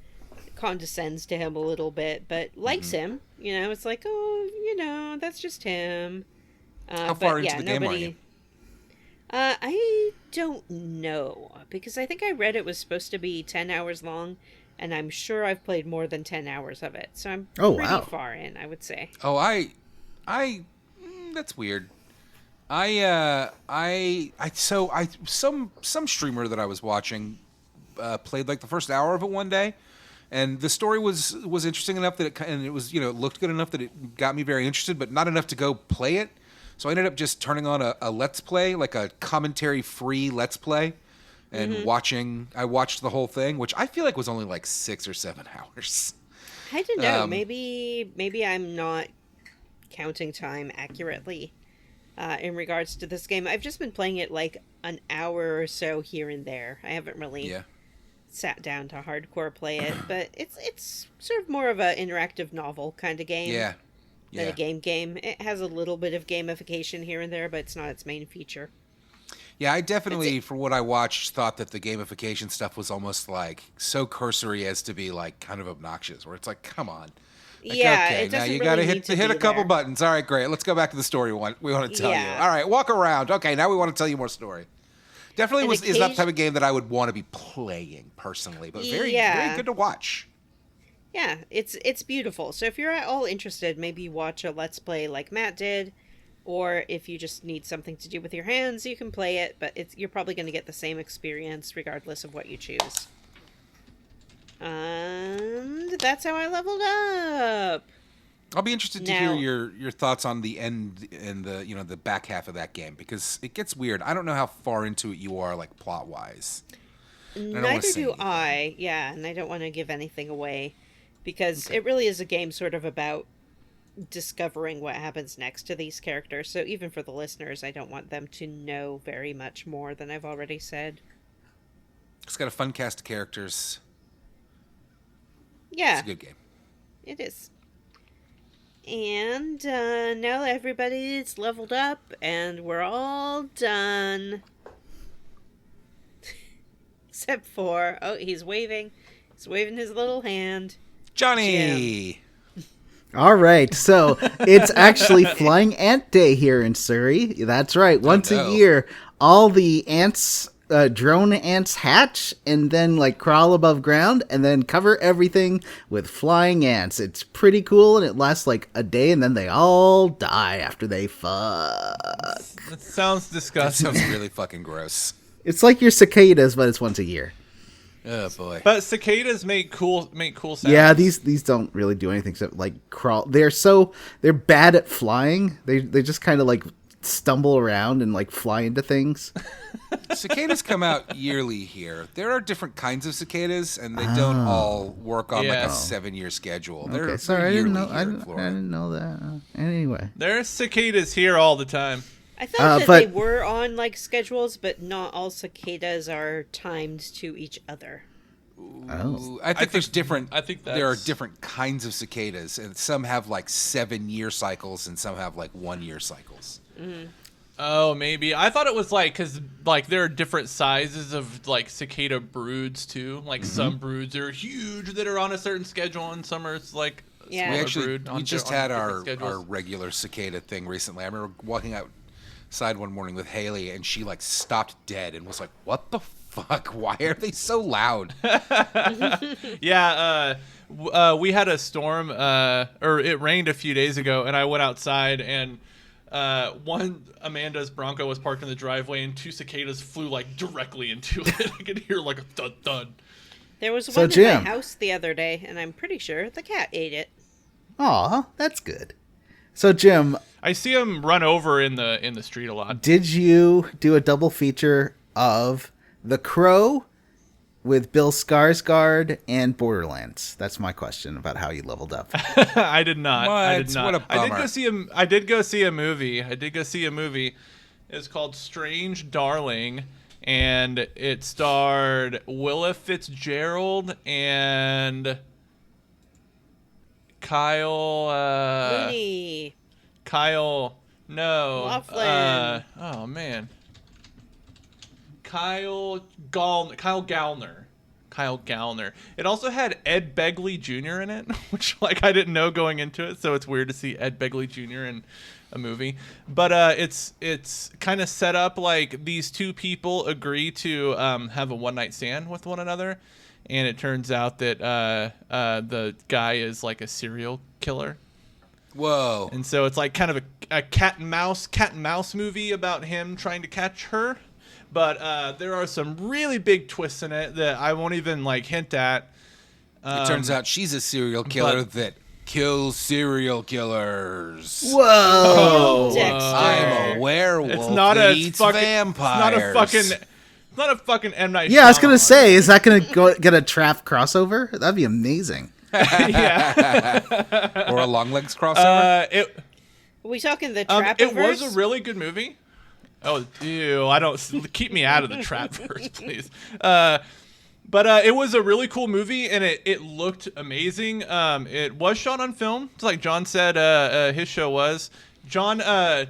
condescends to him a little bit, but likes him. You know, it's like, oh, you know, that's just him. How far into the game are you? I don't know, because I think I read it was supposed to be 10 hours long, and I'm sure I've played more than 10 hours of it, so I'm pretty far in, I would say. Oh, that's weird. Some streamer that I was watching played like the first hour of it one day, and the story was interesting enough that it was, you know, it looked good enough that it got me very interested, but not enough to go play it. So I ended up just turning on a Let's Play, like a commentary-free Let's Play, and I watched the whole thing, which I feel like was only like 6 or 7 hours. I don't know. Maybe I'm not counting time accurately in regards to this game. I've just been playing it like an hour or so here and there. I haven't really sat down to hardcore play it, but it's sort of more of an interactive novel kind of game. Yeah. Than a game. It has a little bit of gamification here and there, but it's not its main feature. Yeah, I definitely, for what I watched, thought that the gamification stuff was almost like so cursory as to be like kind of obnoxious, where it's like, come on. Like, Yeah, okay, it now doesn't you really gotta need to hit a be couple there. buttons. All right, great. Let's go back to the story we want to tell you. Yeah. All right, walk around. Okay, now we want to tell you more story. Definitely And is not the type of game that I would want to be playing personally, but very good to watch. Yeah, it's beautiful. So if you're at all interested, maybe watch a Let's Play like Matt did, or if you just need something to do with your hands, you can play it, but you're probably going to get the same experience regardless of what you choose. And that's how I leveled up. I'll be interested to Now- hear your thoughts on the end and the back half of that game, because it gets weird. I don't know how far into it you are, like plot wise. Neither do I. Yeah, and I don't want to give anything away, because it really is a game sort of about discovering what happens next to these characters. So even for the listeners, I don't want them to know very much more than I've already said. It's got a fun cast of characters. Yeah, It's a good game. it is. And now everybody's leveled up, and we're all done. Except for, he's waving. He's waving his little hand. Johnny! All right, so it's actually Flying Ant Day here in Surrey. That's right. Once no. a year, all the ants, drone ants hatch and then like crawl above ground and then cover everything with flying ants. It's pretty cool and it lasts like a day and then they all die after they fuck. That sounds That disgusting. sounds really fucking gross. It's like your cicadas, but it's once a year. Oh boy. But cicadas make cool sounds. Yeah, these don't really do anything except like crawl. They're bad at flying. They just kind of like stumble around and like fly into things. Cicadas come out yearly here. There are different kinds of cicadas, and they don't all work on like Yeah. a 7-year schedule. Okay, They're sorry, I didn't know. yearly I here in didn't, Florida. I didn't know that. Anyway, There's cicadas here all the time. I thought that but- they were on like schedules, but not all cicadas are timed to each other. Ooh, I think there's different. I think there are that's- different kinds of cicadas, and some have like 7-year cycles, and some have like 1-year cycles. Oh, maybe. I thought it was like, because like there are different sizes of like cicada broods too. Like some broods are huge that are on a certain schedule, and some are like a Yeah. smaller We brood just on had different our schedules. regular cicada thing recently. I remember walking outside one morning with Haley, and she like stopped dead and was like, "What the fuck? Why are they so loud?" Yeah, we had a storm, or it rained a few days ago, and I went outside, and Amanda's Bronco was parked in the driveway, and 2 cicadas flew like directly into it. I could hear like a thud thud. There was So, one in Jim. my house the other day, and I'm pretty sure the cat ate it. aw, that's good. So Jim, I see them run over in the street a lot. did you do a double feature of The Crow with Bill Skarsgård and Borderlands? That's my question about how you leveled up. I did not. I What? did not. What a I did bummer. go see a. I did go see a movie. I did go see a movie. It's called Strange Darling, and it starred Willa Fitzgerald and Kyle. Looney. Kyle. No. Laughlin. Oh man. Kyle Gallner. Kyle Gallner. It also had Ed Begley Jr. in it, which like I didn't know going into it, so it's weird to see Ed Begley Jr. in a movie. But it's kind of set up like these 2 people agree to have a one-night stand with one another, and it turns out that the guy is like a serial killer. Whoa! And so it's like kind of a cat and mouse movie about him trying to catch her. But there are some really big twists in it that I won't even like hint at. It turns out she's a serial killer that kills serial killers. Whoa! Dexter. I'm a werewolf It's not that a eats fucking. vampires. It's not a fucking M Night. Yeah, I was gonna Shyamalan. say, is that gonna get a trap crossover? That'd be amazing. Yeah. Or a long legs crossover. Are we talking the It Trapiverse? was a really good movie. Oh, ew! I don't keep me out of the trap verse, please. But it was a really cool movie, and it looked amazing. It was shot on film, just like John said. His show was John. I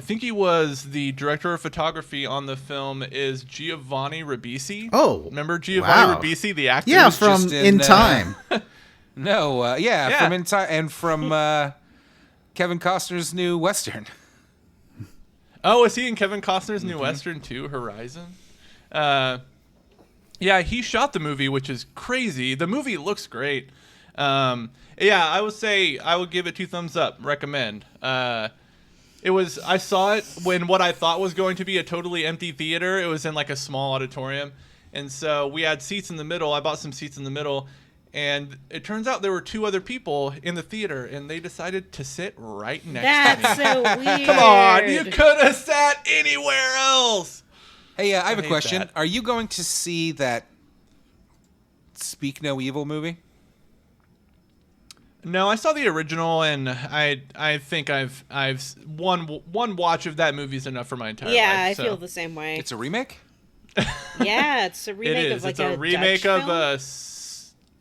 think he was the director of photography on the film. Is Giovanni Ribisi? Oh, remember Giovanni wow. Ribisi, the actor? Yeah, was from just In in, Time. No, Yeah. from Inside and from Kevin Costner's new Western. Oh, is he in Kevin Costner's new Western too, Horizon? Yeah, he shot the movie, which is crazy. The movie looks great. Yeah, I would give it 2 thumbs up. Recommend. I saw it when what I thought was going to be a totally empty theater. It was in like a small auditorium. And so we had seats in the middle. I bought some seats in the middle. And it turns out there were 2 other people in the theater, and they decided to sit right next That's to me. so weird. Come on, you could have sat anywhere else. Hey, I have a hate question. that. Are you going to see that Speak No Evil movie? No, I saw the original, and I think I've one watch of that movie is enough for my entire Yeah, life. I so. feel the same way. It's a remake? Yeah, it's a It remake is. of like It's a remake Dutch of film, a.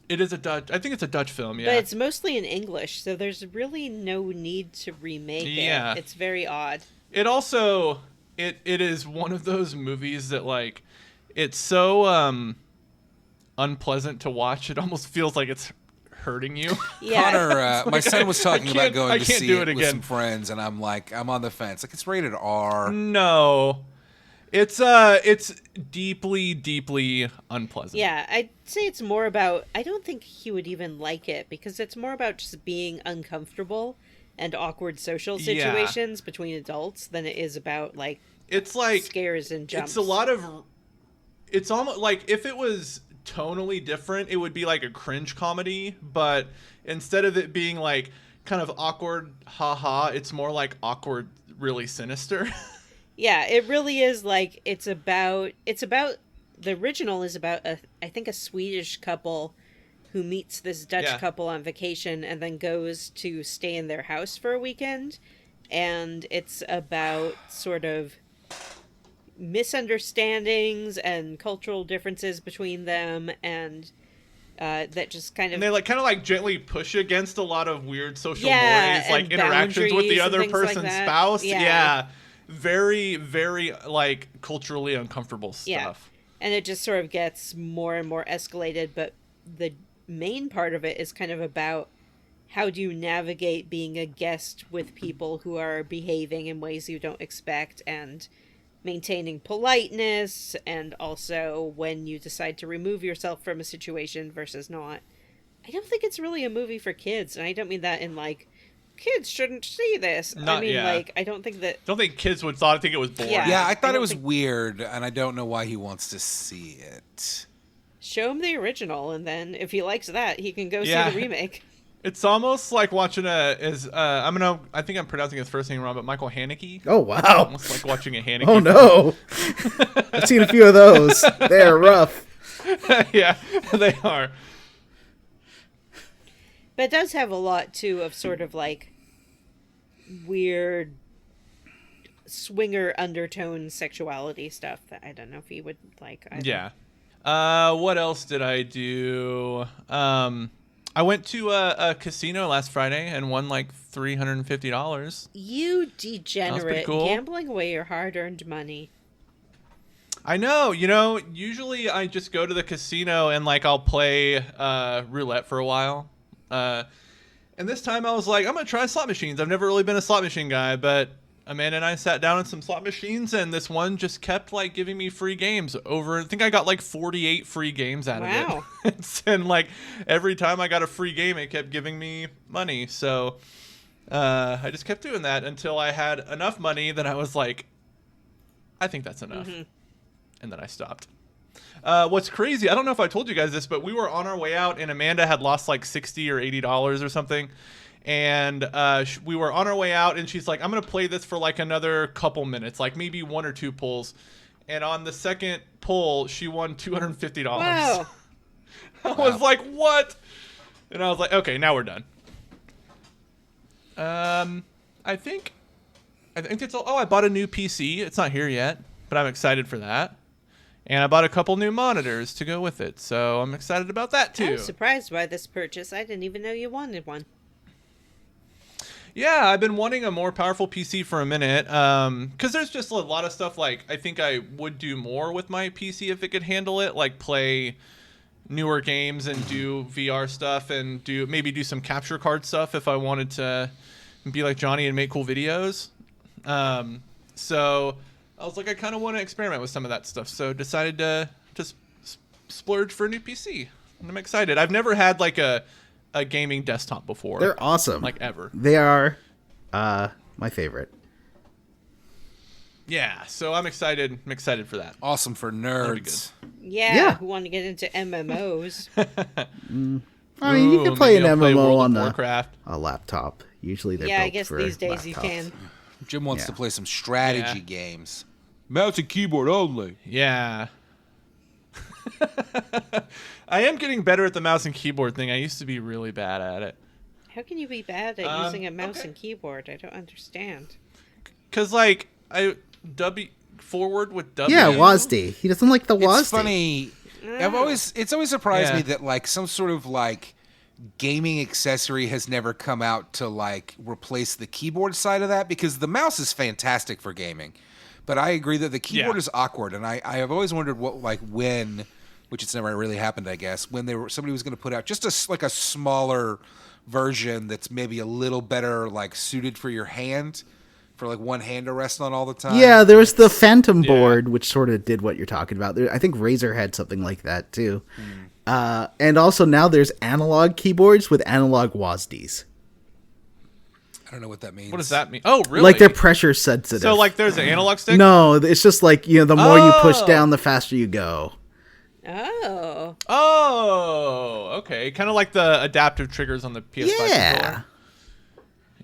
It is a Dutch. I think it's a Dutch film. Yeah. but it's mostly in English, so there's really no need to remake Yeah. it. It's very odd. It also it is one of those movies that like it's so unpleasant to watch. It almost feels like it's hurting you. Yeah. Connor, my son was talking about going I to can't see do it it with again. some friends, and I'm on the fence. Like, it's rated R. No. It's deeply, deeply unpleasant. Yeah, I'd say it's more about, I don't think he would even like it because it's more about just being uncomfortable and awkward social Yeah. situations between adults than it is about like It's like scares and jumps. it's a lot of. It's almost like if it was tonally different, it would be like a cringe comedy. But instead of it being like kind of awkward, haha, it's more like awkward, really sinister. Yeah, it really is like it's about the original is about I think a Swedish couple who meets this Dutch couple on vacation and then goes to stay in their house for a weekend, and it's about sort of misunderstandings and cultural differences between them, and that just kind of And they like kind of like gently push against a lot of weird social Yeah, mores, like and interactions with the boundaries and other things like person's that. spouse. Yeah. Yeah. Very, very like culturally uncomfortable stuff. Yeah. And it just sort of gets more and more escalated, but the main part of it is kind of about how do you navigate being a guest with people who are behaving in ways you don't expect, and maintaining politeness, and also when you decide to remove yourself from a situation versus not. I don't think it's really a movie for kids, and I don't mean that in like kids shouldn't see this. I mean, like, I don't think that. Don't think kids would think it was boring. Yeah. Yeah, I thought don't it was think- weird, and I don't know why he wants to see it. Show him the original, and then if he likes that, he can go Yeah. see the remake. It's almost like watching I think I'm pronouncing his first name wrong, but Michael Haneke. Oh wow! Almost like watching a Haneke. Oh no! I've seen a few of those. They're rough. Yeah, they are. But it does have a lot, too, of sort of, like, weird swinger undertone sexuality stuff that I don't know if you would like either. Yeah. What else did I do? I went to a casino last Friday and won like $350. You degenerate. cool. Gambling away your hard-earned money. I know, usually I just go to the casino and like I'll play roulette for a while. And this time I was like, I'm going to try slot machines. I've never really been a slot machine guy, but Amanda and I sat down in some slot machines, and this one just kept like giving me free games over. I think I got like 48 free games out Wow. of it. And like every time I got a free game, it kept giving me money. So I just kept doing that until I had enough money that I was like, I think that's enough. Mm-hmm. And then I stopped. What's crazy, I don't know if I told you guys this, but we were on our way out and Amanda had lost like $60 or $80 or something. And we were on our way out and she's like, I'm going to play this for like another couple minutes, like maybe 1 or 2 pulls. And on the second pull, she won $250. Wow. I was like, what? And I was like, okay, now we're done. I think it's all. Oh, I bought a new PC. It's not here yet, but I'm excited for that. And I bought a couple new monitors to go with it, so I'm excited about that too. I'm surprised by this purchase. I didn't even know you wanted one. Yeah, I've been wanting a more powerful PC for a minute, because there's just a lot of stuff like I think I would do more with my PC if it could handle it, like play newer games and do VR stuff and maybe do some capture card stuff if I wanted to be like Johnny and make cool videos. So I was like, I kind of want to experiment with some of that stuff, so decided to just splurge for a new PC. And I'm excited. I've never had like a gaming desktop before. They're awesome. Like ever. They are my favorite. Yeah, so I'm excited. I'm excited for that. Awesome for nerds. Yeah, who want to get into MMOs. I mean, you can play an maybe I'll MMO World on of Warcraft. a laptop. Usually they're Yeah, built I guess for these days you laptops. can. Jim wants Yeah. to play some strategy Yeah. games. Mouse and keyboard only. Yeah. I am getting better at the mouse and keyboard thing. I used to be really bad at it. How can you be bad at using a mouse okay. and keyboard? I don't understand. Cause like W forward with W. Yeah, WASD. He doesn't like the WASD. It's funny. It's always surprised Yeah. me that like some sort of like gaming accessory has never come out to like replace the keyboard side of that, because the mouse is fantastic for gaming. But I agree that the keyboard Yeah. is awkward, and I have always wondered what like when which it's never really happened, I guess, when somebody was going to put out just a smaller version that's maybe a little better like suited for your hand, for like one hand to rest on all the time. Yeah, there was the Phantom board, which sort of did what you're talking about. I think Razer had something like that too. And also now there's analog keyboards with analog WASDs. I don't know what that means. What does that mean? Oh, really? Like they're pressure sensitive. So like there's an analog stick? No, it's just like, the more you push down, the faster you go. Oh. Oh, okay. Kind of like the adaptive triggers on the PS5 controller.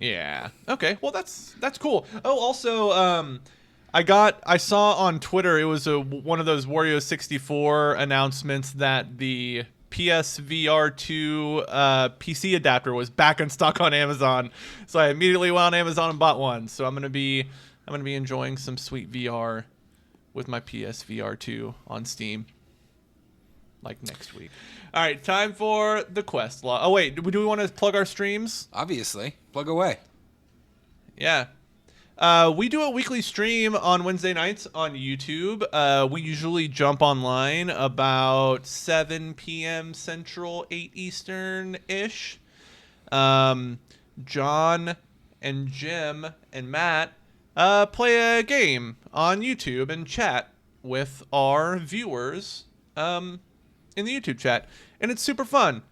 Yeah. Okay. Well, that's cool. Oh, also, I saw on Twitter, it was one of those Wario 64 announcements that the PSVR 2 PC adapter was back in stock on Amazon. So I immediately went on Amazon and bought one. So I'm gonna be enjoying some sweet VR with my PSVR 2 on Steam. Like next week. All right, time for the quest log. Oh wait, do we want to plug our streams? Obviously, plug away. Yeah. We do a weekly stream on Wednesday nights on YouTube. We usually jump online about 7 p.m. Central, 8 Eastern-ish. John and Jim and Matt play a game on YouTube and chat with our viewers in the YouTube chat. And it's super fun.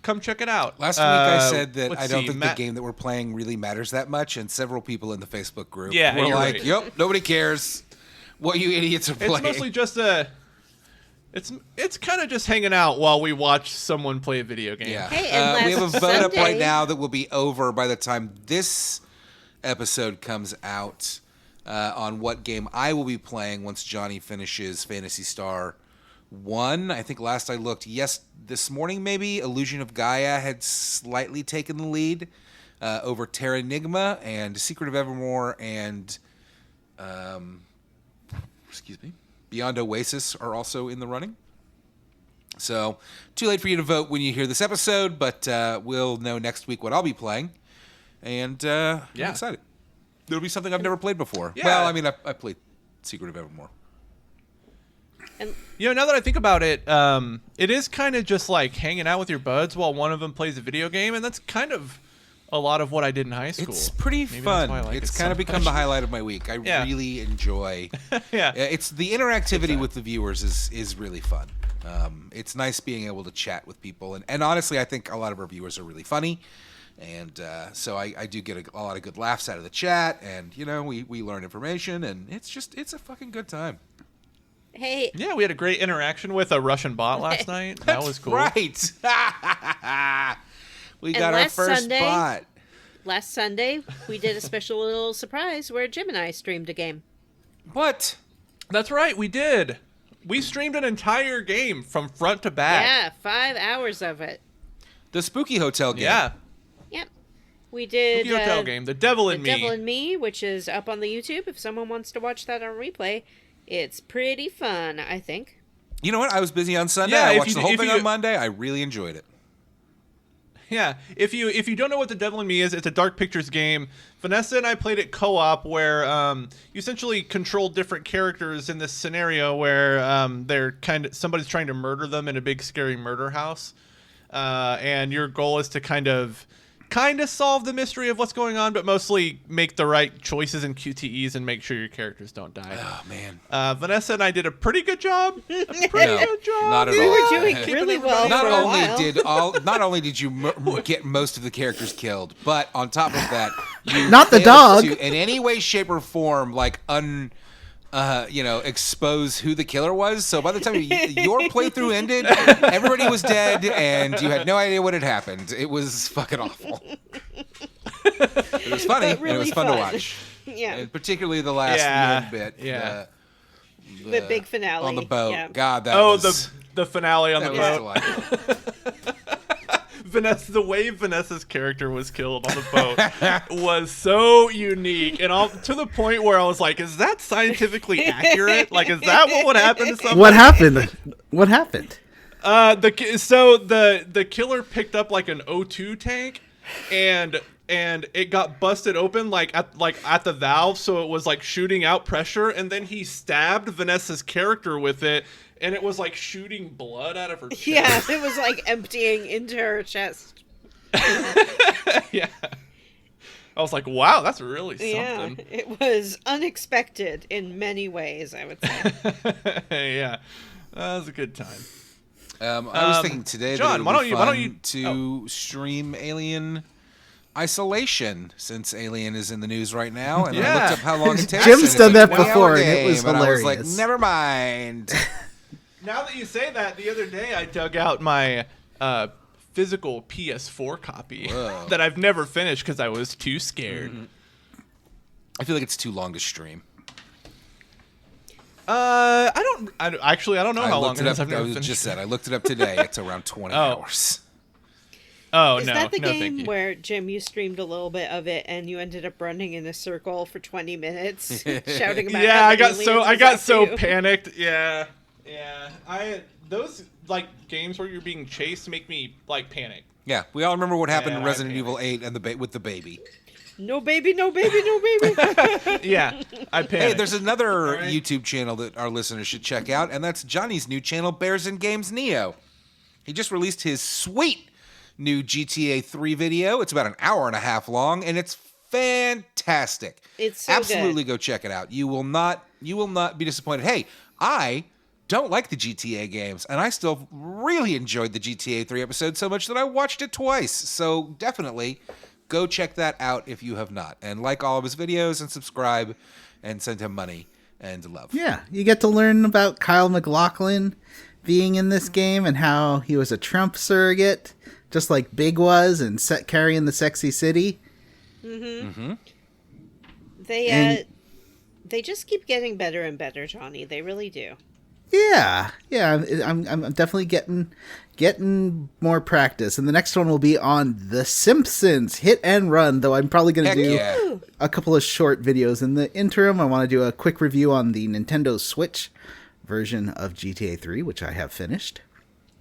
Come check it out. Last week I said that I don't think the game that we're playing really matters that much, and several people in the Facebook group were like, right. Yep, nobody cares what you idiots are playing. It's mostly just it's kind of just hanging out while we watch someone play a video game. Yeah. Hey, and we have a last vote up right Sunday- now that will be over by the time this episode comes out on what game I will be playing once Johnny finishes Phantasy Star 1. I think last I looked, this morning maybe, Illusion of Gaia had slightly taken the lead over Terranigma, and Secret of Evermore and Beyond Oasis are also in the running. So, too late for you to vote when you hear this episode, but we'll know next week what I'll be playing. And I'm excited. It'll be something I've never played before. Yeah. Well, I mean, I played Secret of Evermore. And Now that I think about it, it is kind of just like hanging out with your buds while one of them plays a video game, and that's kind of a lot of what I did in high school. It's pretty Maybe fun. that's why I like It's it kind so of become much. the highlight of my week. I Yeah. really enjoy. Yeah. It's the interactivity with the viewers is really fun. It's nice being able to chat with people, and honestly, I think a lot of our viewers are really funny, and so I do get a lot of good laughs out of the chat, and we learn information, and it's a fucking good time. hey, Yeah, we had a great interaction with a Russian bot last night. That was cool. Right. We And got our last first Sunday- bot. last Sunday we did a special little surprise where Jim and I streamed a game. What? That's right, we did. We streamed an entire game from front to back. Yeah, 5 hours of it. The Spooky Hotel game. Yeah. Yep. We did Spooky Hotel game. The Devil in The Me. Devil in Me, which is up on the YouTube. If someone wants to watch that on replay, it's pretty fun, I think. You know what? I was busy on Sunday. Yeah, I if watched you- the whole if thing you- on Monday. I really enjoyed it. Yeah, if you don't know what The Devil in Me is, it's a Dark Pictures game. Vanessa and I played it co-op, where you essentially control different characters in this scenario where somebody's trying to murder them in a big scary murder house, and your goal is to kind of solve the mystery of what's going on, but mostly make the right choices and QTEs and make sure your characters don't die. Oh man. Vanessa and I did a pretty good job. No, Good job. not at We all. were doing Keeping really well everybody- for a while. Not only did you get most of the characters killed, but on top of that, you Not the failed dog. to, in any way, shape, or form, like expose who the killer was. So by the time your playthrough ended, everybody was dead, and you had no idea what had happened. It was fucking awful. It was funny, But and it was really fun to fun. watch. Yeah. And particularly the last bit. Yeah. The big finale. on the boat. Yeah. God, that Oh, was the finale on that the was boat. delightful. The way Vanessa's character was killed on the boat was so unique, and to the point where I was like, "Is that scientifically accurate? Like, is that what would happen to somebody?" What happened? What happened? The killer picked up like an O2 tank, and it got busted open at the valve, so it was like shooting out pressure, and then he stabbed Vanessa's character with it. and it was like shooting blood out of her chest. Yeah, it was like emptying into her chest. Yeah. I was like, wow, that's really something. Yeah, it was unexpected in many ways, I would say. Yeah. That was a good time. I was thinking today John, that it would be why don't fun you to stream Alien Isolation, since Alien is in the news right now, and I Yeah. looked up how long it takes. Jim's and it's done a that 20-hour before, and it was game, and I was like, hilarious. never mind. Now that you say that, the other day I dug out my physical PS4 copy Whoa. that I've never finished because I was too scared. I feel like it's too long to stream. I don't know how long it is. I've I never was finished just it. said I looked it up today. It's around 20 Oh. hours. Oh, Is no. that the no, thank game you. where, Jim, you streamed a little bit of it and you ended up running in a circle for 20 minutes, shouting about Yeah, how I got many so aliens I was got after so you? panicked. Yeah. Those like games where you're being chased make me like panic. Yeah, we all remember what happened Yeah, in Resident I Evil 8 and with the baby. No baby, no baby, no baby. Yeah, I panic. Hey, there's another right. YouTube channel that our listeners should check out, and that's Johnny's new channel, Bears and Games Neo. He just released his sweet new GTA 3 video. It's about an hour and a half long, and it's fantastic. It's so Absolutely good. go check it out. You will not be disappointed. Hey, I don't like the GTA games, and I still really enjoyed the GTA 3 episode so much that I watched it twice. So definitely go check that out if you have not. And like all of his videos and subscribe and send him money and love. Yeah, you get to learn about Kyle MacLachlan being in this game and how he was a Trump surrogate, just like Big was, and carrying the sexy city. They just keep getting better and better, Johnny. They really do. Yeah, I'm definitely getting more practice, and the next one will be on The Simpsons Hit and Run. Though I'm probably going to Heck do yeah. a couple of short videos in the interim. I want to do a quick review on the Nintendo Switch version of GTA 3, which I have finished,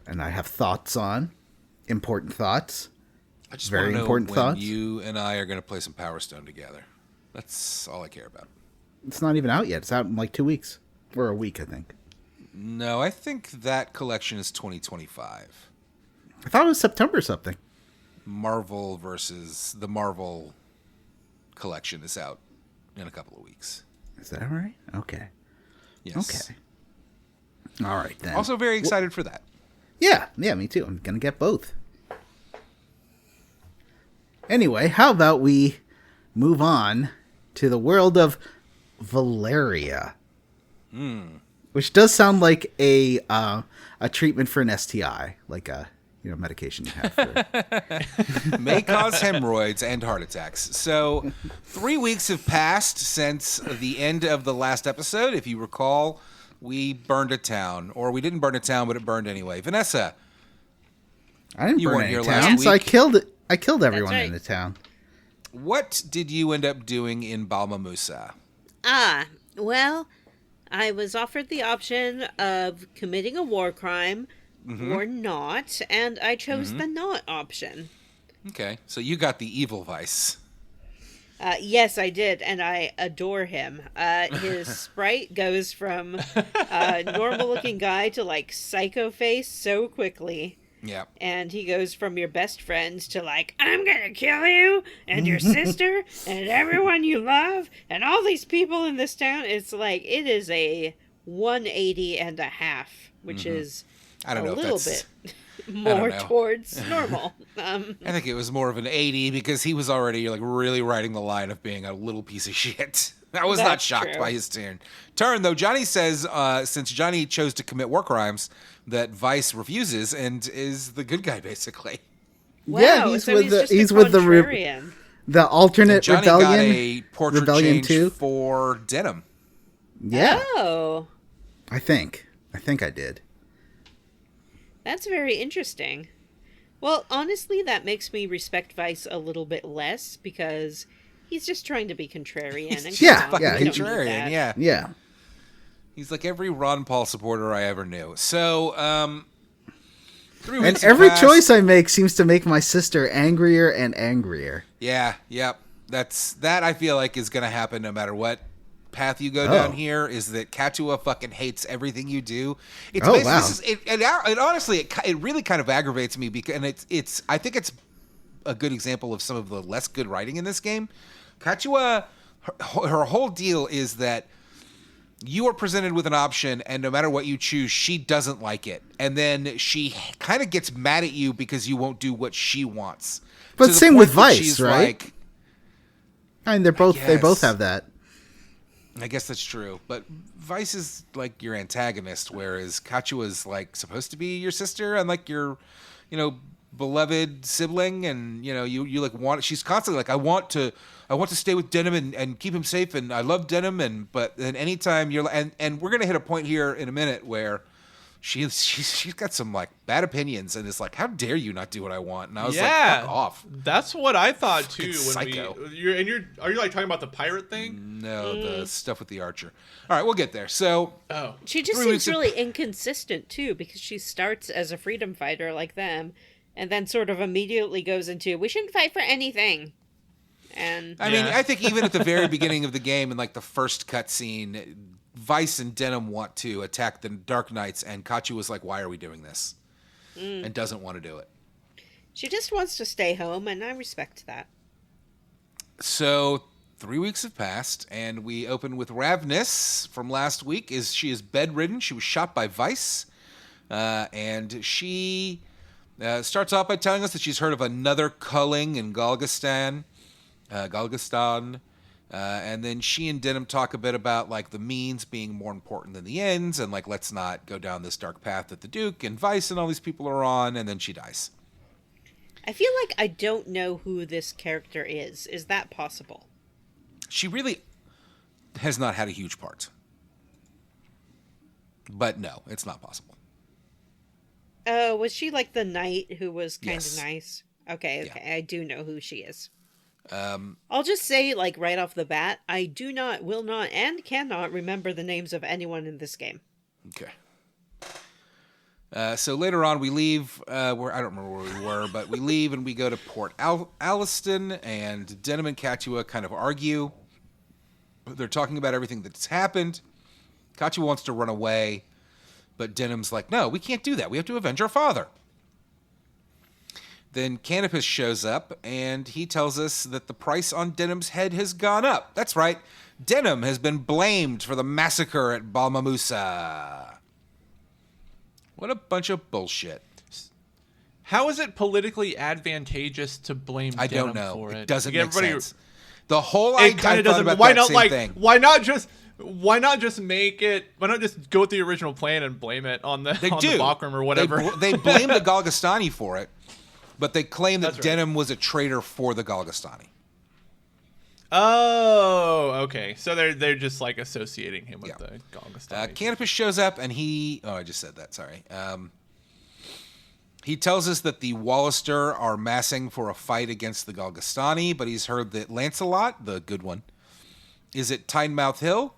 and I have thoughts on, important thoughts. I just Very want to know important when thoughts. you and I are going to play some Power Stone together. That's all I care about. It's not even out yet. It's out in like 2 weeks or a week, I think. No, I think that collection is 2025. I thought it was September something. Marvel versus the Marvel collection is out in a couple of weeks. Is that right? Okay. Yes. Okay. All right then. Also very excited for that. Yeah, me too. I'm gonna get both. Anyway, how about we move on to the world of Valeria? Which does sound like a treatment for an STI, like a medication you have for. May cause hemorrhoids and heart attacks. So 3 weeks have passed since the end of the last episode. If you recall, we burned a town. Or we didn't burn a town, but it burned anyway. Vanessa, I didn't You burn weren't any here last town, so I week. killed it. I killed everyone right. in the town. what did you end up doing in Balma Musa? Well, I was offered the option of committing a war crime or not, and I chose the not option. Okay, so you got the evil vice. Yes, I did, and I adore him. His sprite goes from normal-looking guy to, like, psycho face so quickly. Yeah. And he goes from your best friend to, like, I'm gonna kill you, and your sister, and everyone you love, and all these people in this town. It's like, it is a 180 and a half, which is I don't a know if little that's... bit more know. towards normal. I think it was more of an 80 because he was already like really riding the line of being a little piece of shit. I was not That's shocked true. by his turn. Though Johnny says since Johnny chose to commit war crimes, that Vice refuses and is the good guy basically. Yeah, Wow, he's so with the just a he's with the contrarian. the alternate Johnny got rebellion. a portrait Rebellion change 2? for denim. Yeah, Oh, I think I did. that's very interesting. Well, honestly, that makes me respect Vice a little bit less because he's just trying to be contrarian. And Yeah, come on, yeah, we he's don't need Contrarian, that. yeah. Yeah. He's like every Ron Paul supporter I ever knew. So, 3 And weeks have every passed. choice I make seems to make my sister angrier and angrier. Yeah, yep. That I feel like is going to happen no matter what path you go down here is that Katua fucking hates everything you do. It's Oh, basically wow. it honestly it really kind of aggravates me because and it's I think it's a good example of some of the less good writing in this game. Katua, her whole deal is that you are presented with an option, and no matter what you choose, she doesn't like it, and then she kind of gets mad at you because you won't do what she wants. But To the same point with that Vice, she's right? like, I mean, they both have that. I guess that's true, but Vice is like your antagonist, whereas Katua is like supposed to be your sister and like your, beloved sibling, and you like want. She's constantly like, I want to stay with Denim and keep him safe, and I love Denim, but then anytime you're and we're gonna hit a point here in a minute where she's got some like bad opinions, and it's like, how dare you not do what I want? And I was like, fuck off. That's what I thought too. When psycho. are you like talking about the pirate thing? No, the stuff with the archer. All right, we'll get there. So, she just 3 seems weeks of- really inconsistent too, because she starts as a freedom fighter like them, and then sort of immediately goes into we shouldn't fight for anything. And I mean, I think even at the very beginning of the game, in like the first cutscene, Vice and Denim want to attack the Dark Knights, and Kachu was like, "Why are we doing this?" And doesn't want to do it. she just wants to stay home, and I respect that. So 3 weeks have passed, and we open with Ravnus from last week. She is bedridden. She was shot by Vice, and she starts off by telling us that she's heard of another culling in Galgastan. And then she and Denim talk a bit about like the means being more important than the ends, and like let's not go down this dark path that the Duke and Vice and all these people are on, and then she dies. I feel like I don't know who this character is. Is that possible? She really has not had a huge part. But no, it's not possible. Oh, was she like the knight who was kind of Yes. nice? Okay, Yeah. I do know who she is. I'll just say, like, right off the bat, I do not, will not, and cannot remember the names of anyone in this game. Okay. So later on, we leave. I don't remember where we were, but we leave and we go to Port Alliston, and Denim and Katua kind of argue. They're talking about everything that's happened. Katua wants to run away, but Denim's like, "No, we can't do that. We have to avenge our father." Then Canopus shows up, and he tells us that the price on Denim's head has gone up. That's right. Denim has been blamed for the massacre at Balmamusa. What a bunch of bullshit. How is it politically advantageous to blame I Denim don't know. for it? It doesn't Like, make everybody- sense. The whole It idea kind of doesn't. about Why that not same like? thing. Why not just make it? Why not just go with the original plan and blame it on the They on do. the Bakram or whatever? They blame the Galgastani for it, but they claim that That's right. Denim was a traitor for the Galgastani. Oh, okay. So they're just like associating him with the Galgastani. Canopus shows up, and I just said that, sorry. He tells us that the Wallister are massing for a fight against the Galgastani, but he's heard that Lancelot, the good one, is at Tynemouth Hill,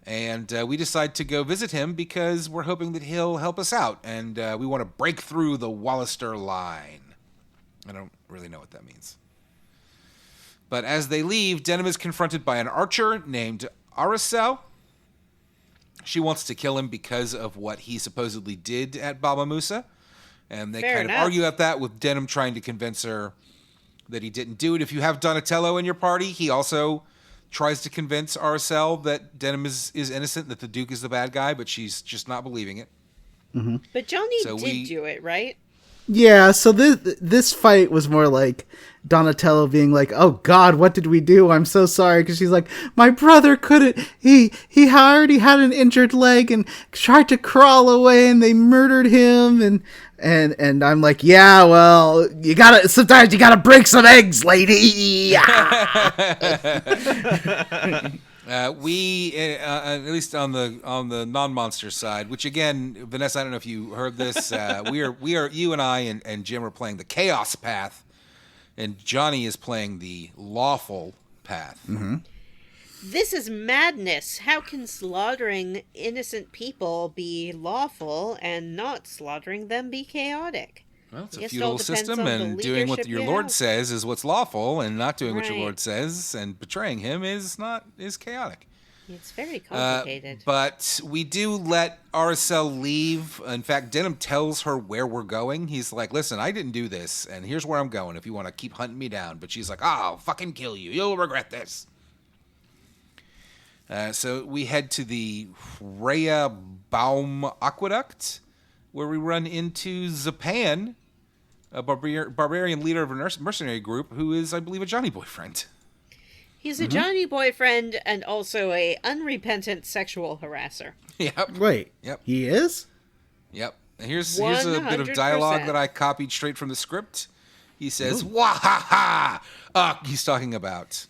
and we decide to go visit him because we're hoping that he'll help us out, and we want to break through the Wallister line. I don't really know what that means. But as they leave, Denim is confronted by an archer named Aracel. She wants to kill him because of what he supposedly did at Baba Musa. And they Fair kind enough. of argue at that, with Denim trying to convince her that he didn't do it. If you have Donatello in your party, he also tries to convince Aracel that Denim is innocent, that the Duke is the bad guy, but she's just not believing it. But Johnny So did do it, right? Yeah, so this fight was more like Donatello being like, "Oh God, what did we do? I'm so sorry." Because she's like, "My brother couldn't. He already had an injured leg and tried to crawl away, and they murdered him." And I'm like, "Yeah, well, sometimes you gotta break some eggs, lady." We at least on the non-monster side, which again, Vanessa, I don't know if you heard this. we are you and I and Jim are playing the Chaos Path, and Johnny is playing the Lawful Path. Mm-hmm. This is madness. How can slaughtering innocent people be lawful and not slaughtering them be chaotic? Well, it's I a guess it feudal all depends system, on the and doing what leadership your you lord have. says is what's lawful, and not doing what your Right. lord says and betraying him is chaotic. It's very complicated. But we do let RSL leave. In fact, Denham tells her where we're going. He's like, listen, I didn't do this, and here's where I'm going if you want to keep hunting me down. But she's like, I'll fucking kill you. You'll regret this. So we head to the Freya Baum Aqueduct, where we run into Zapan, a barbarian leader of a mercenary group who is, I believe, a Johnny boyfriend. He's a Johnny boyfriend and also a unrepentant sexual harasser. Yep. Wait. Yep. He is? Yep. Here's a bit of 100%. dialogue that I copied straight from the script. He says, "Wahaha!" He's talking about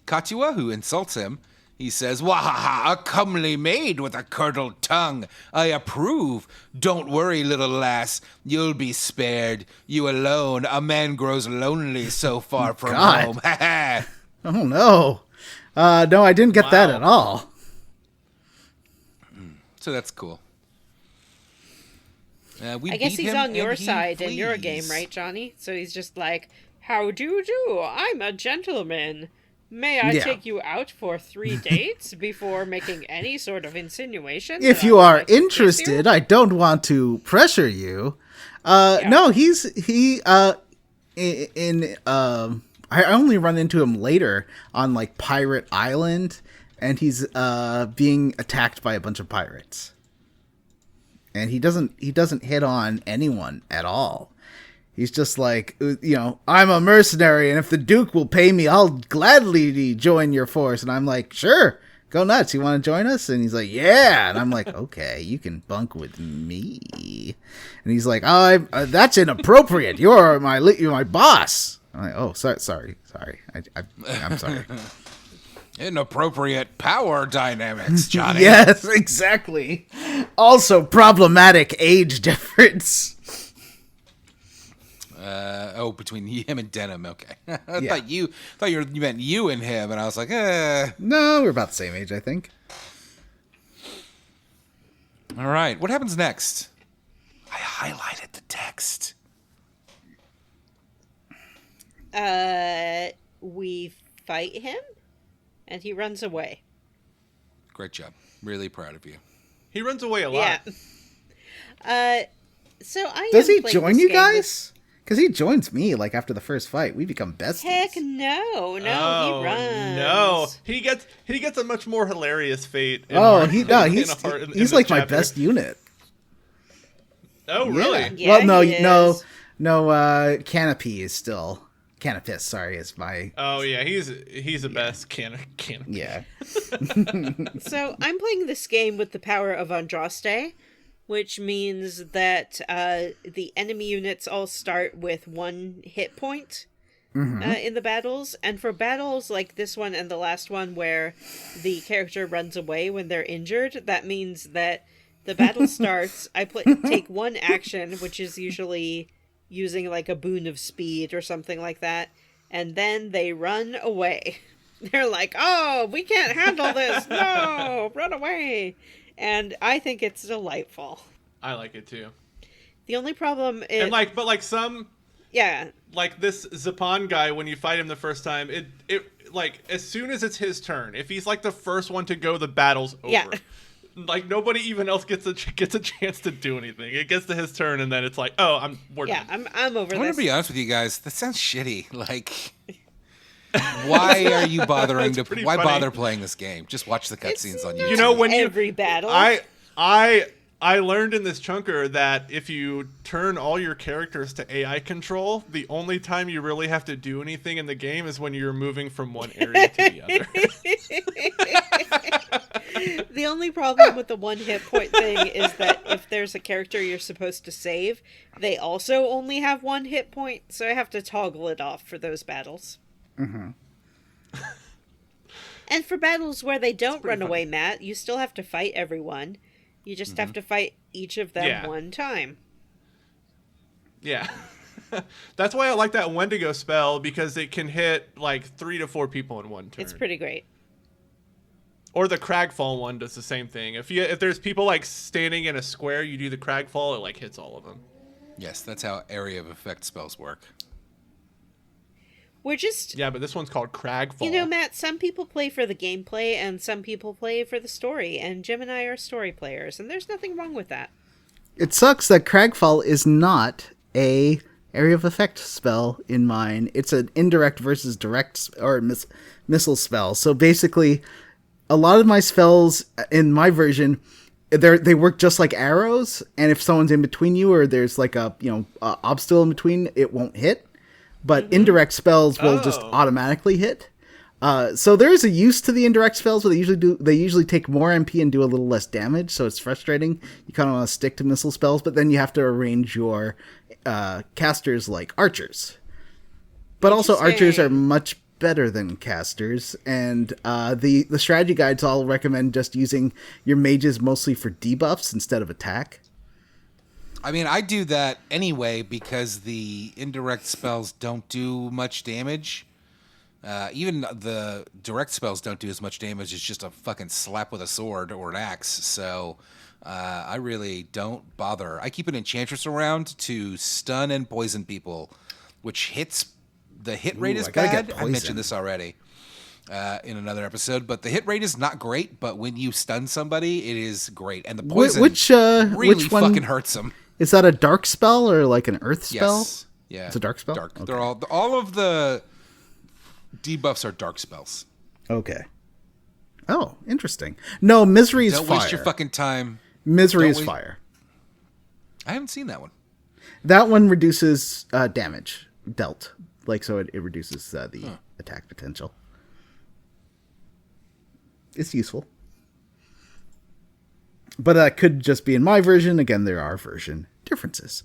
Katua, who insults him. He says, "Wahaha! A comely maid with a curdled tongue. I approve. Don't worry, little lass. You'll be spared. You alone. A man grows lonely so far from God. home." Ha ha! Oh, no. No, I didn't get that Wow. at all. So that's cool. We I guess beat he's him on your and he side in your flees. game, right, Johnny? So he's just like, how do you do? I'm a gentleman. May I Yeah. take you out for 3 dates before making any sort of insinuation? If that you I are might kiss you?" interested, I don't want to pressure you. No, I only run into him later on like Pirate Island, and he's being attacked by a bunch of pirates. And he doesn't hit on anyone at all. He's just like, I'm a mercenary, and if the Duke will pay me, I'll gladly join your force. And I'm like, sure, go nuts. You want to join us? And he's like, yeah. And I'm like, okay, you can bunk with me. And he's like, that's inappropriate. You're my boss. I'm like, oh, sorry. I'm sorry. Inappropriate power dynamics, Johnny. Yes, exactly. Also, problematic age difference. Between him and Denham. Okay, I Yeah. thought you meant you and him, and I was like, No, we're about the same age, I think. All right, what happens next? I highlighted the text. We fight him, and he runs away. Great job. Really proud of you. He runs away a lot. Yeah. So I Does am he playing join this you game with- guys? Because he joins me, like, after the first fight. We become besties. Heck no, he runs. No, he gets a much more hilarious fate. He's like my best unit. Oh, really? Yeah. Yeah, Well, he no, is. Canopy is still Canopus. Sorry, is my Oh yeah, he's the best. Can. yeah. So I'm playing this game with the power of Andraste, which means that the enemy units all start with 1 hit point in the battles. And for battles like this one and the last one where the character runs away when they're injured, that means that the battle starts, I take 1 action, which is usually using like a boon of speed or something like that, and then they run away. They're like, oh, we can't handle this. No, run away. And I think it's delightful. I like it too. The only problem is... But some... Yeah. Like this Zapan guy, when you fight him the first time, it like, as soon as it's his turn, if he's like the first one to go, the battle's over. Yeah. Like, nobody even else gets a chance to do anything. It gets to his turn, and then it's like, oh, we're Yeah, done. I'm over I want this. to be honest with you guys. That sounds shitty. Like, why are you bothering That's pretty why funny. bother playing this game? Just watch the It's cutscenes on not YouTube. You know, when you- every battle. I learned in this chunker that if you turn all your characters to AI control, the only time you really have to do anything in the game is when you're moving from one area to the other. The only problem with the 1 hit point thing is that if there's a character you're supposed to save, they also only have 1 hit point, so I have to toggle it off for those battles. And for battles where they don't pretty run funny. away, Matt, you still have to fight everyone. You just have to fight each of them Yeah. 1 time. Yeah. That's why I like that Wendigo spell, because it can hit like 3 to 4 people in one turn. It's pretty great. Or the Cragfall one does the same thing. If there's people like standing in a square, you do the Cragfall, it like hits all of them. Yes, that's how area of effect spells work. We're just, Yeah, but this one's called Cragfall. you know, Matt, some people play for the gameplay and some people play for the story, and Jim and I are story players, and there's nothing wrong with that. It sucks that Cragfall is not a area of effect spell in mine. It's an indirect versus direct or missile spell. So basically, a lot of my spells in my version, they work just like arrows, and if someone's in between you or there's like a obstacle in between, it won't hit. But indirect spells will just automatically hit. So there is a use to the indirect spells, but they usually take more MP and do a little less damage, so it's frustrating. You kind of want to stick to missile spells, but then you have to arrange your casters like archers. But also archers are much better than casters, and the strategy guides all recommend just using your mages mostly for debuffs instead of attack. I mean, I do that anyway because the indirect spells don't do much damage. Even the direct spells don't do as much damage as just a fucking slap with a sword or an axe. So I really don't bother. I keep an enchantress around to stun and poison people, which hits. The hit rate is bad. I mentioned this already in another episode, but the hit rate is not great. But when you stun somebody, it is great, and the poison really fucking hurts them. Is that a dark spell or like an earth spell? Yes. Yeah, it's a dark spell. Dark. Okay. They're all of the debuffs are dark spells. Okay. Oh, interesting. No, misery is fire. Don't waste your fucking time. Misery is fire. I haven't seen that one. That one reduces damage dealt. Like, so it reduces the attack potential. It's useful. But that could just be in my version. Again, there are version differences.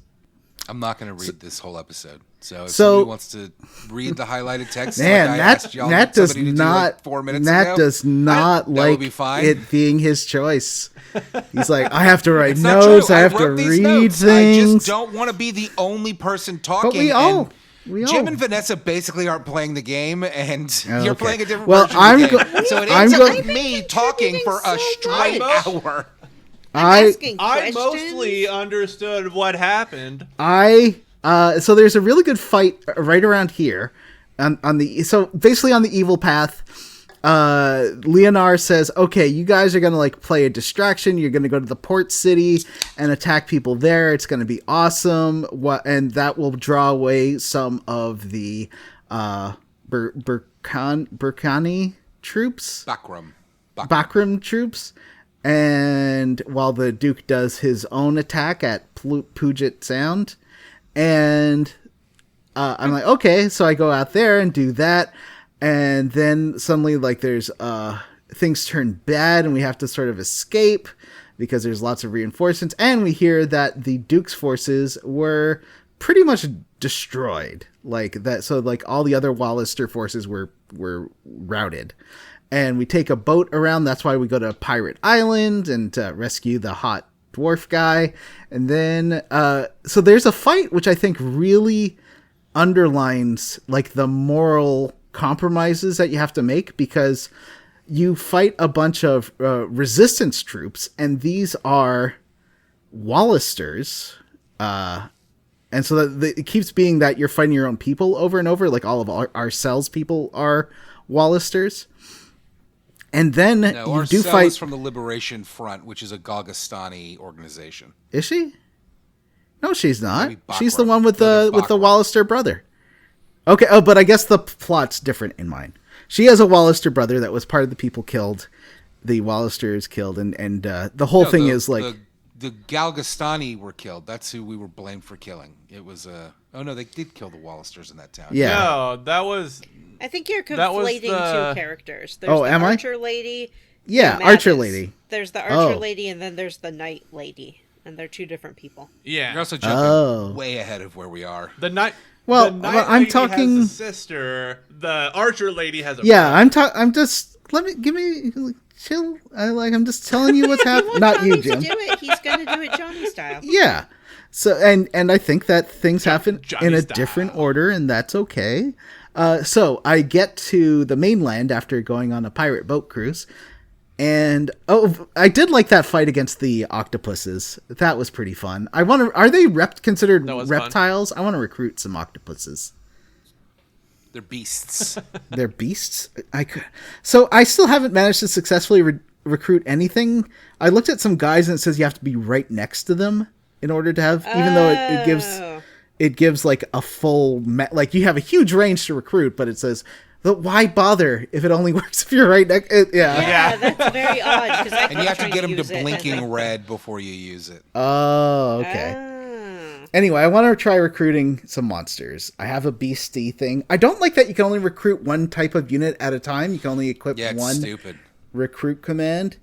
I'm not going to read this whole episode. So if somebody wants to read the highlighted text, man, Nat does not. Like 4 minutes Nat ago, does not like it being his choice. He's like, I have to write notes. I have to read things. I just don't want to be the only person talking. But we all. Jim and Vanessa basically aren't playing the game, and you're playing a different version of the game. So it ends up with me talking for a straight hour. I mostly understood what happened. So there's a really good fight right around here, so basically on the evil path. Leonard says, okay, you guys are gonna like play a distraction. You're gonna go to the port city and attack people there. It's gonna be awesome. And that will draw away some of the Burkani troops, Bakram troops. And while the Duke does his own attack at Puget Sound, and I'm like, okay, so I go out there and do that. And then suddenly, like, there's things turn bad, and we have to sort of escape because there's lots of reinforcements. And we hear that the Duke's forces were pretty much destroyed, like that. So, like, all the other Wallister forces were routed. And we take a boat around. That's why we go to Pirate Island and rescue the hot dwarf guy. And then, so there's a fight which I think really underlines, like, the moral compromises that you have to make, because you fight a bunch of resistance troops, and these are Wallisters, and so it keeps being that you're fighting your own people over and over, like all of our cells people are Wallisters. And then you do fight from the Liberation Front, which is a Gagastani organization. Is she? No, she's not. She's the one with the Wallister brother. Okay, but I guess the plot's different in mine. She has a Wallister brother that was part of the people killed, the Wallisters killed, and the whole thing is like... The Galgastani were killed. That's who we were blamed for killing. It was... Oh, no, they did kill the Wallisters in that town. Yeah. No, that was... I think you're conflating two characters. There's the am Archer Lady. Yeah, Archer Lady. There's the Archer Lady, and then there's the Knight Lady. And they're two different people. Yeah. You're also jumping way ahead of where we are. The Knight... Well, the Knight I'm Lady talking. Has a sister. The Archer Lady has a. Yeah, I'm just. Give me chill. I'm just telling you what's happening. Not you, Jim. To do it, he's gonna do it Johnny style. Yeah. So and I think that things happen in a different order, and that's okay. So I get to the mainland after going on a pirate boat cruise. And I did like that fight against the octopuses. That was pretty fun. Are they considered reptiles? Fun. I want to recruit some octopuses. They're beasts. They're beasts. So I still haven't managed to successfully recruit anything. I looked at some guys and it says you have to be right next to them in order to have, even though it gives like a full, like you have a huge range to recruit, but it says, but why bother if it only works if you're right next? Yeah, that's very odd. And you have to get them to blinking red before you use it. Oh, okay. Anyway, I want to try recruiting some monsters. I have a beastie thing. I don't like that you can only recruit one type of unit at a time. You can only equip one stupid. recruit command.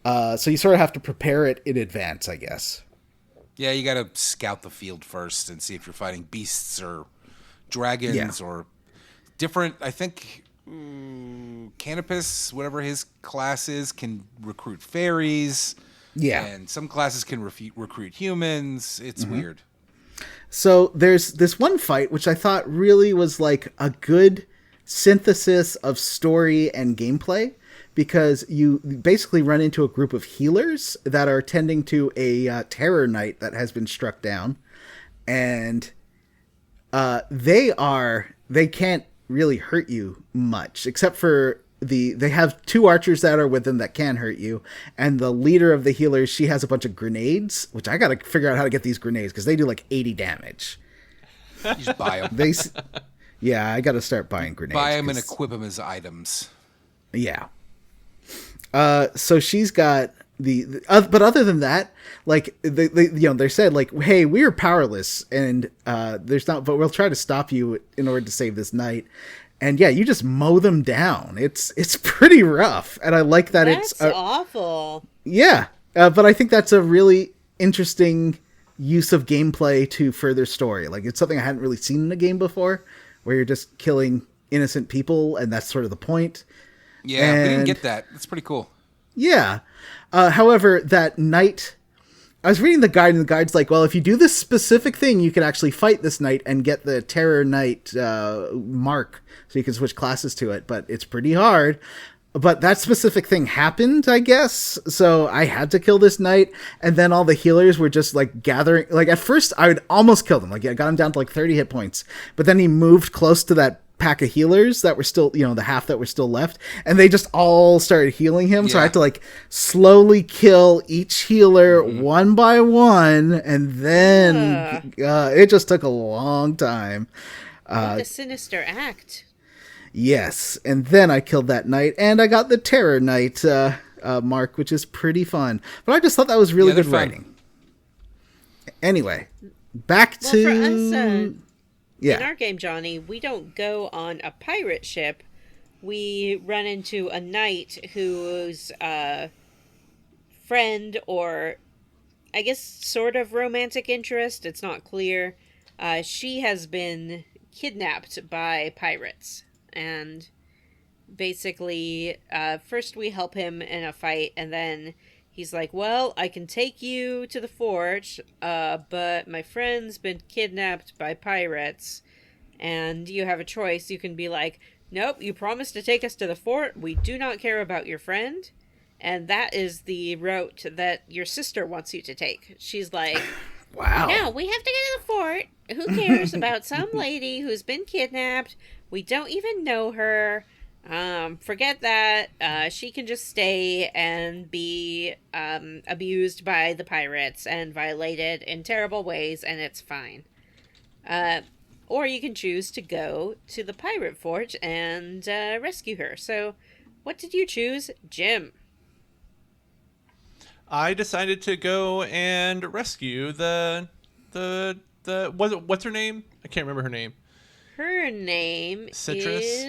So you sort of have to prepare it in advance, I guess. Yeah, you got to scout the field first and see if you're fighting beasts or dragons or different. I think Canopus, whatever his class is, can recruit fairies. Yeah. And some classes can recruit humans. It's weird. So there's this one fight, which I thought really was like a good synthesis of story and gameplay, because you basically run into a group of healers that are tending to a terror knight that has been struck down. And they can't really hurt you much, except for they have two archers that are with them that can hurt you, and the leader of the healers, she has a bunch of grenades, which I gotta figure out how to get these grenades because they do like 80 damage. You just buy them. Yeah, I gotta start buying grenades. Buy them and equip them as items. Yeah. So she's got but other than that, like they said like, hey, we are powerless, and but we'll try to stop you in order to save this knight. And yeah, you just mow them down. It's pretty rough, and I like that. That's awful. Yeah, but I think that's a really interesting use of gameplay to further story. Like, it's something I hadn't really seen in a game before, where you're just killing innocent people, and that's sort of the point. Yeah, we didn't get that. That's pretty cool. Yeah. However, that knight, I was reading the guide, and the guide's like, well, if you do this specific thing, you can actually fight this knight and get the Terror Knight mark, so you can switch classes to it, but it's pretty hard. But that specific thing happened, I guess, so I had to kill this knight, and then all the healers were just, like, gathering. Like, at first, I would almost kill them. Like, I got him down to, like, 30 hit points, but then he moved close to that pack of healers that were still, the half that were still left, and they just all started healing him. So I had to like slowly kill each healer one by one, and then it just took a long time. What a sinister act. Yes, and then I killed that knight, and I got the Terror Knight mark, which is pretty fun. But I just thought that was really good writing. Anyway, back to for us, in our game, Johnny, we don't go on a pirate ship. We run into a knight whose friend, or I guess sort of romantic interest, it's not clear. She has been kidnapped by pirates. And basically, first we help him in a fight, and then he's like, well, I can take you to the fort, but my friend's been kidnapped by pirates, and you have a choice. You can be like, nope, you promised to take us to the fort. We do not care about your friend. And that is the route that your sister wants you to take. She's like, wow. No, we have to get to the fort. Who cares about some lady who's been kidnapped? We don't even know her. Forget that. She can just stay and be abused by the pirates and violated in terrible ways, and it's fine. Or you can choose to go to the pirate fort and rescue her. So, what did you choose, Jim? I decided to go and rescue the what's her name? I can't remember her name. Her name Citrus?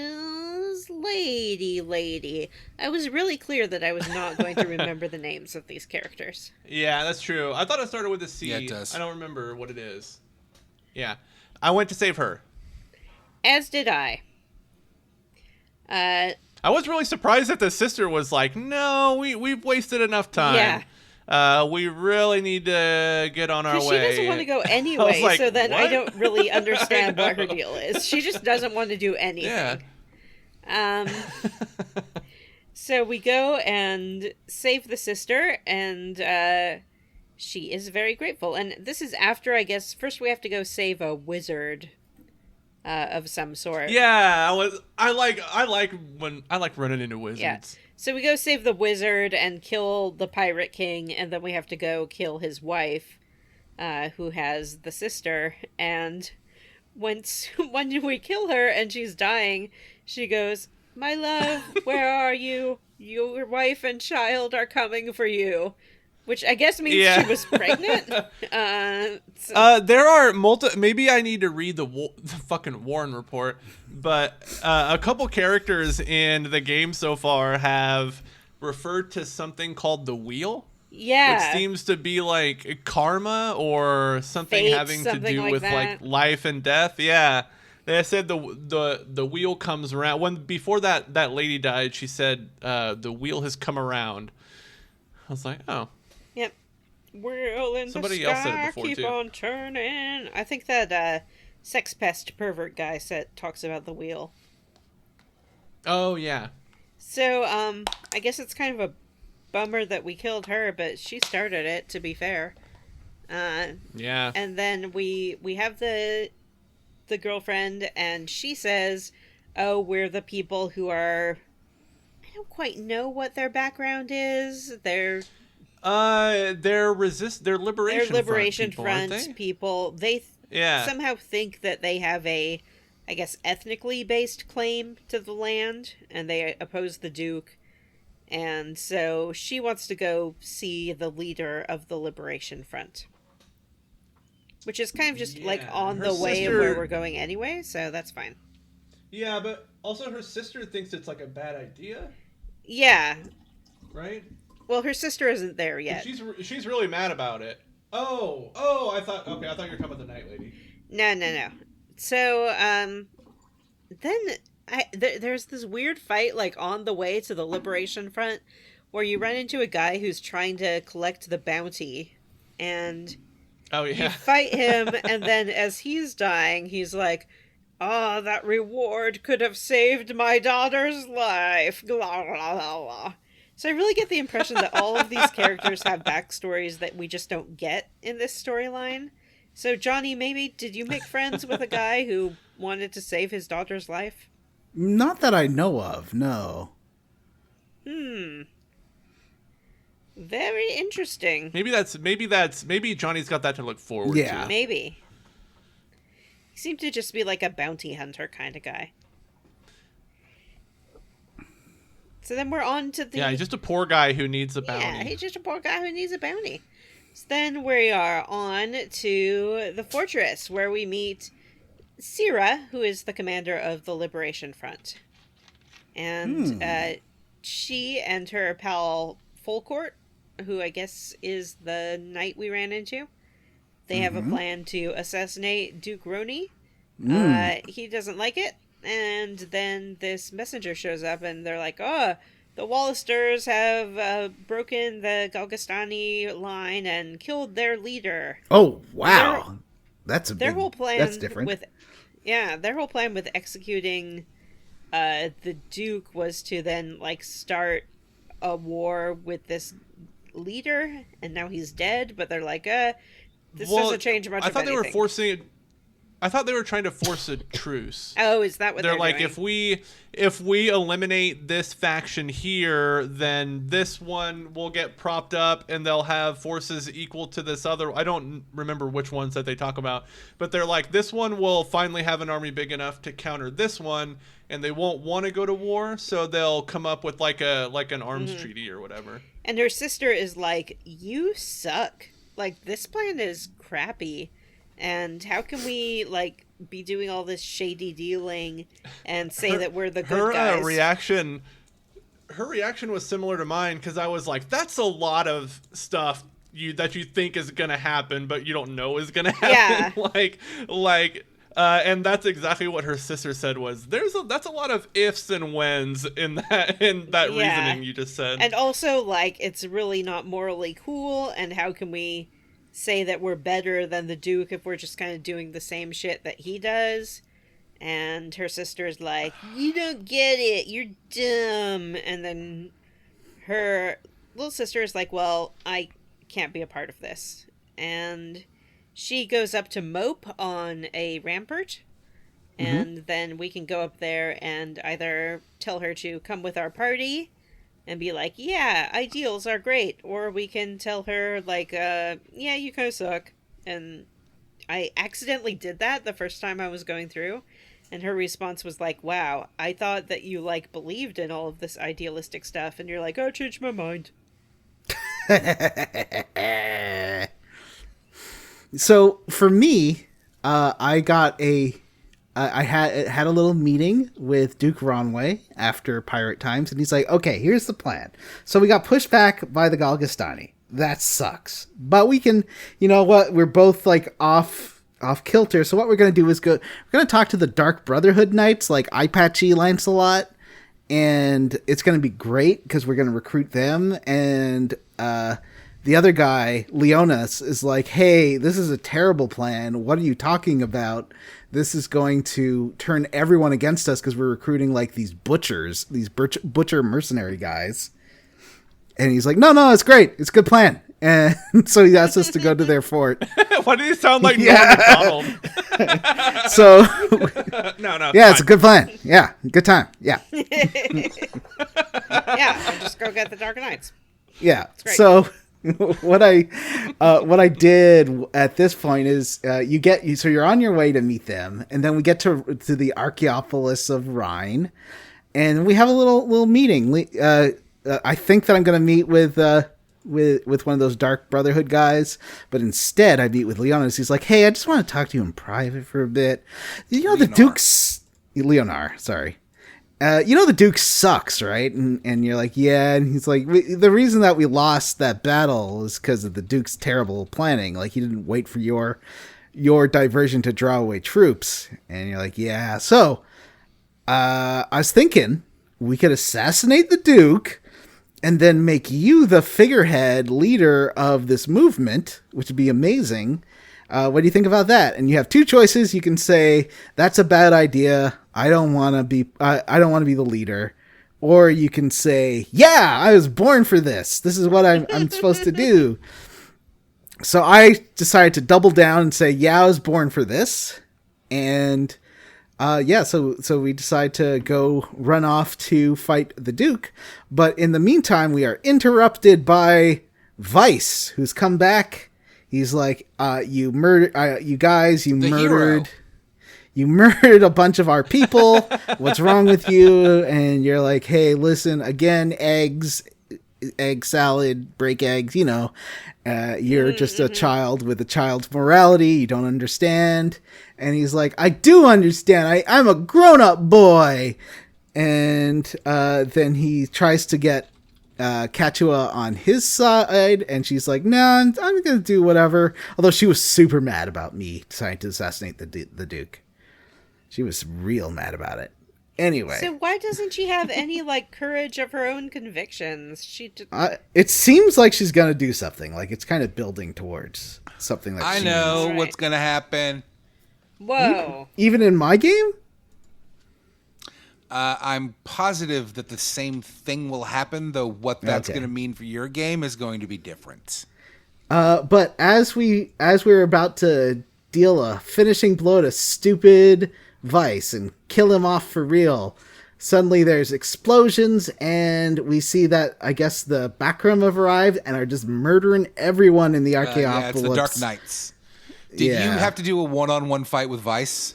is Lady. I was really clear that I was not going to remember the names of these characters. Yeah, that's true. I thought it started with a C. Yeah, it does. I don't remember what it is. Yeah. I went to save her. As did I. I was really surprised that the sister was like, no, we've wasted enough time. Yeah. We really need to get on our way. She doesn't want to go anyway, like, so then what? I don't really understand what her deal is. She just doesn't want to do anything. Yeah. So we go and save the sister, and she is very grateful. And this is after, I guess, first we have to go save a wizard. of some sort. Yeah, I like running into wizards. Yeah. So we go save the wizard and kill the pirate king, and then we have to go kill his wife, who has the sister. And when we kill her and she's dying, she goes, "My love, where are you? Your wife and child are coming for you." Which I guess means she was pregnant. There are maybe I need to read the fucking Warren report, but a couple characters in the game so far have referred to something called the wheel. Yeah. Which seems to be like karma or something Fate, having to something do like with that. like life and death. Yeah. They said the wheel comes around. Before that lady died, she said the wheel has come around. I was like, oh. Yep. Wheel in Somebody the else sky, said it before, keep too. on turning. I think that sex pest pervert guy talks about the wheel. Oh yeah. So, I guess it's kind of a bummer that we killed her, but she started it, to be fair. Yeah. And then we have the girlfriend, and she says, "Oh, we're the people who are." I don't quite know what their background is. They're liberation people, front aren't they? people. They Yeah. somehow think that they have a, I guess, ethnically based claim to the land, and they oppose the Duke. And so she wants to go see the leader of the Liberation Front. Which is kind of just like on her the way of sister- where we're going anyway, so that's fine. Yeah, but also her sister thinks it's like a bad idea, Yeah. right? Well, her sister isn't there yet. She's really mad about it. Oh, I thought you were talking about the Night Lady. No. So, then there's this weird fight, like, on the way to the Liberation Front, where you run into a guy who's trying to collect the bounty, and Oh you yeah. fight him, and then as he's dying, he's like, "Oh, that reward could have saved my daughter's life." Blah, blah, blah, blah. So I really get the impression that all of these characters have backstories that we just don't get in this storyline. So, Johnny, maybe did you make friends with a guy who wanted to save his daughter's life? Not that I know of, no. Very interesting. Maybe Johnny's got that to look forward Yeah. to. Maybe. He seemed to just be like a bounty hunter kind of guy. So then we're on to the... Yeah, he's just a poor guy who needs a bounty. Yeah, he's just a poor guy who needs a bounty. So then we are on to the fortress, where we meet Sira, who is the commander of the Liberation Front. And she and her pal Folcourt, who I guess is the knight we ran into, they have a plan to assassinate Duke Roni. He doesn't like it. And then this messenger shows up, and they're like, "Oh, the Wallisters have broken the Galgastani line and killed their leader." Oh, wow. That's a Their big, whole plan that's different. their whole plan with executing the Duke was to then like start a war with this leader, and now he's dead. But they're like, this doesn't change much. I thought of they were anything. I thought they were trying to force a truce. Oh, is that what They're like, doing? if we eliminate this faction here, then this one will get propped up, and they'll have forces equal to this other. I don't remember which ones that they talk about, but they're like, this one will finally have an army big enough to counter this one, and they won't want to go to war, so they'll come up with like an arms treaty or whatever. And her sister is like, "You suck. Like, this plan is crappy. And how can we, like, be doing all this shady dealing and say that we're the good guys?" Her reaction was similar to mine, because I was like, that's a lot of stuff that you think is going to happen, but you don't know is going to happen. Yeah. And that's exactly what her sister said was, that's a lot of ifs and whens in that Yeah. reasoning you just said. And also, like, it's really not morally cool, and how can we say that we're better than the Duke if we're just kind of doing the same shit that he does? And her sister's like, "You don't get it, you're dumb." And then her little sister is like, "Well, I can't be a part of this." And she goes up to mope on a rampart, and then we can go up there and either tell her to come with our party and be like, yeah, ideals are great, or we can tell her, like, yeah, you kind of suck. And I accidentally did that the first time I was going through, and her response was like, wow, I thought that you, like, believed in all of this idealistic stuff, and you're like, oh, I changed my mind. So for me, I got I had a little meeting with Duke Ronway after Pirate Times, and he's like, okay, here's the plan. So we got pushed back by the Galgastani. That sucks. But we can, you know what, we're both like off kilter, so what we're going to do is we're going to talk to the Dark Brotherhood Knights, like Ipachi Lancelot, and it's going to be great because we're going to recruit them, and the other guy, Leonas, is like, hey, this is a terrible plan. What are you talking about? This is going to turn everyone against us because we're recruiting like these butchers, these butcher mercenary guys. And he's like, no, it's great. It's a good plan. And so he asks us to go to their fort. Why do you sound like Norm MacDonald? So, no. Yeah, it's a good plan. Yeah, good time. Yeah. Yeah, and just go get the Dark Knights. Yeah. great. So what I did at this point is so you're on your way to meet them, and then we get to the Archaeopolis of Rhine, and we have a little meeting. I think that I'm going to meet with one of those Dark Brotherhood guys, but instead I meet with Leonas. He's like, hey, I just want to talk to you in private for a bit. You know, the Duke's Leonard, sorry. You know the Duke sucks, right? And you're like, yeah. And he's like, the reason that we lost that battle is because of the Duke's terrible planning. Like, he didn't wait for your diversion to draw away troops. And you're like, yeah. So, I was thinking we could assassinate the Duke and then make you the figurehead leader of this movement, which would be amazing. What do you think about that? And you have two choices. You can say, that's a bad idea. I don't want to be the leader. Or you can say, yeah, I was born for this. This is what I'm supposed to do. So I decided to double down and say, yeah, I was born for this. And so we decide to go run off to fight the Duke. But in the meantime, we are interrupted by Vice, who's come back. He's like, you murdered, you guys, you murdered a bunch of our people. What's wrong with you? And you're like, hey, listen, again, egg salad, break eggs, you know, you're just a child with a child's morality. You don't understand. And he's like, I do understand. I'm a grown-up boy. And then he tries to get Katua on his side, and she's like, no, I'm gonna do whatever. Although she was super mad about me deciding to assassinate the Duke. She was real mad about it. Anyway, So why doesn't she have any, like, courage of her own convictions? it seems like she's gonna do something. Like, it's kind of building towards something that I she know Right. what's gonna happen. Whoa. even in my game. I'm positive that the same thing will happen, though what that's Okay. going to mean for your game is going to be different. But as we're about to deal a finishing blow to stupid Vice and kill him off for real, suddenly there's explosions, and we see that, I guess, the Backroom have arrived and are just murdering everyone in the Archaeopolis. Yeah, it's the Dark Knights. Did you have to do a one-on-one fight with Vice?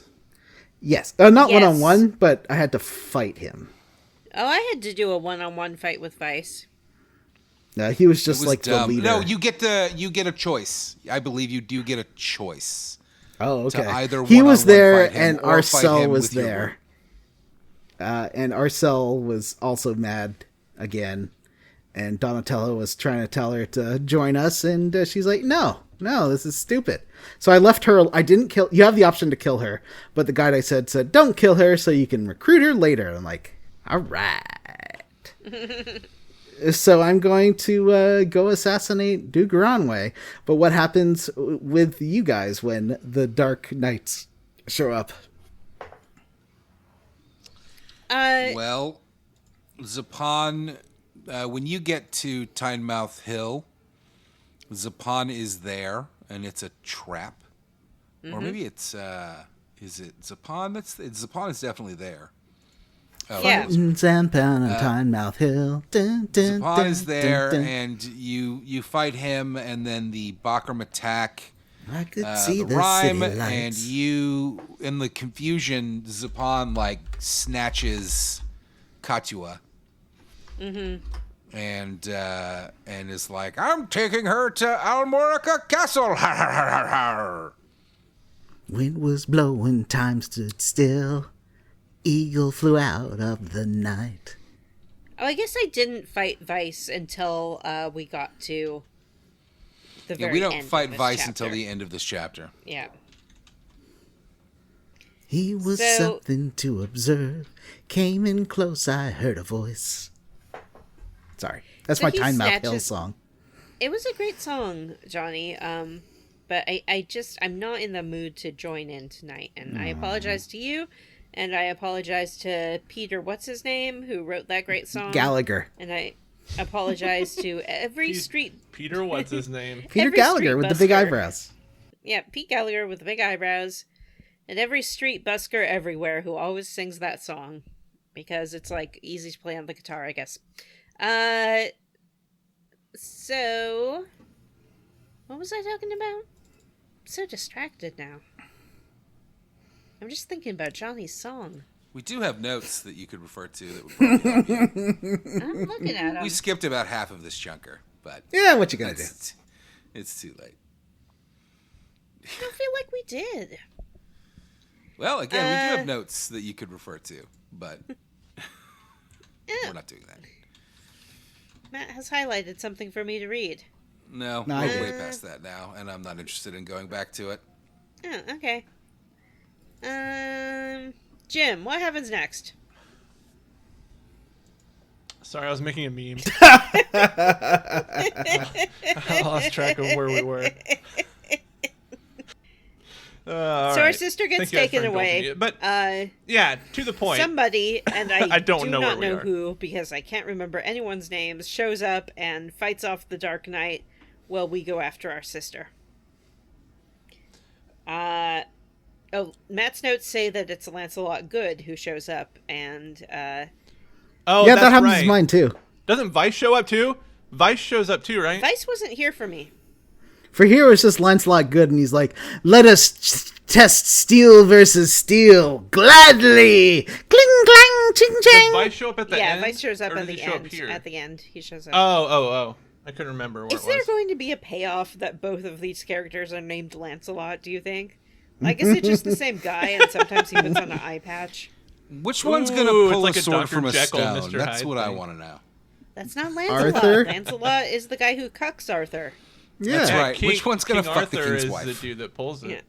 Yes. Not Yes. one-on-one, but I had to fight him. Oh, I had to do a one-on-one fight with Vice. He was It just was like dumb. the leader. No, you get a choice. I believe you do get a choice. Oh, okay. to either He was one-on-one there, fight him and or fight Arcel him was with your there. And Arcel was also mad again. And Donatello was trying to tell her to join us, and she's like, no, this is stupid. So I left her. I didn't kill. You have the option to kill her, but the guide I said, don't kill her so you can recruit her later. And I'm like, all right. So I'm going to go assassinate Duke Ranway. But what happens with you guys when the Dark Knights show up? Well, Zapan, when you get to Tynemouth Hill, Zapan is there, and it's a trap. Or maybe it's Is it Zapon? Zapon is definitely there. Oh, Yeah. Zampana, Mouth Hill. Dun, dun, Zapon dun, is there, dun, dun. and you fight him, and then the Bakram attack I could see the the rhyme, city lights. and you, in the confusion, Zapon like snatches Katua. And is like, I'm taking her to Almorica Castle. Har, har, har, har, har. Wind was blowing, time stood still. Eagle flew out of the night. Oh, I guess I didn't fight Vice until we got to the very We don't end fight of this Vice chapter. until the end of this chapter. Yeah. He was So- something to observe. Came in close, I heard a voice. Sorry. That's So my he Time Mouth Hill snatches- song. It was a great song, Johnny. But I'm not in the mood to join in tonight, and I apologize to you, and I apologize to Peter, what's his name, who wrote that great song. Gallagher. And I apologize to every street. Peter, what's his name? Peter Every Gallagher street with the big busker. eyebrows. Yeah, Pete Gallagher with the big eyebrows, and every street busker everywhere who always sings that song because it's like easy to play on the guitar, I guess. So what was I talking about? I'm so distracted now. I'm just thinking about Johnny's song. We do have notes that you could refer to that would probably help you. I'm looking at him. We skipped about half of this chunker, but Yeah, what you gonna do? it's too late. I don't feel like we did. Well, again, we do have notes that you could refer to, but we're not doing that. Matt has highlighted something for me to read. No, No, I we're did. way past that now, and I'm not interested in going back to it. Oh, okay. Jim, what happens next? Sorry, I was making a meme. I lost track of where we were. So our sister gets taken away. But yeah, to the point. Somebody, and I, I don't do know not where we know are. who, because I can't remember anyone's names, shows up and fights off the Dark Knight while we go after our sister. Matt's notes say that it's Lancelot Good who shows up, and Oh, Yeah, that's that happens right. to mine too. Doesn't Vice show up too? Vice shows up too, right? Vice wasn't here for me. For here, it's just Lancelot Good, and he's like, "Let us test steel versus steel gladly." Cling clang, ching Does chang. Vice show up at the Yeah, end? Vice shows up or at does he the show end. Up here? At the end, he shows up. Oh. I couldn't remember where Is it there was. going to be a payoff that both of these characters are named Lancelot, do you think? Like, is it just the same guy and sometimes he puts on an eye patch? Which one's gonna Ooh, pull it's like a a sword Dr. from a Jekyll and stone? Mr. That's Hyde what I thing. want to know. That's not Lancelot. Arthur? Lancelot is the guy who cucks Arthur. Yeah. That's right. King, Which one's gonna King fuck the Arthur king's is wife? the dude that pulls it.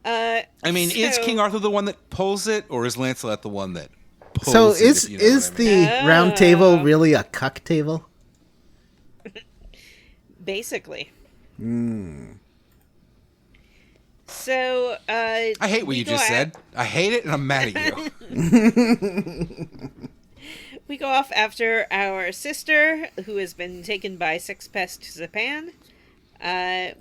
Yeah. I mean, is So- King Arthur the one that pulls it, or is Lancelot the one that pulls So it? is if you know what I mean? the round table really a cuck table? Basically. So, I hate what we you go just at- said. I hate it, and I'm mad at you. We go off after our sister, who has been taken by Sixpest Zapan.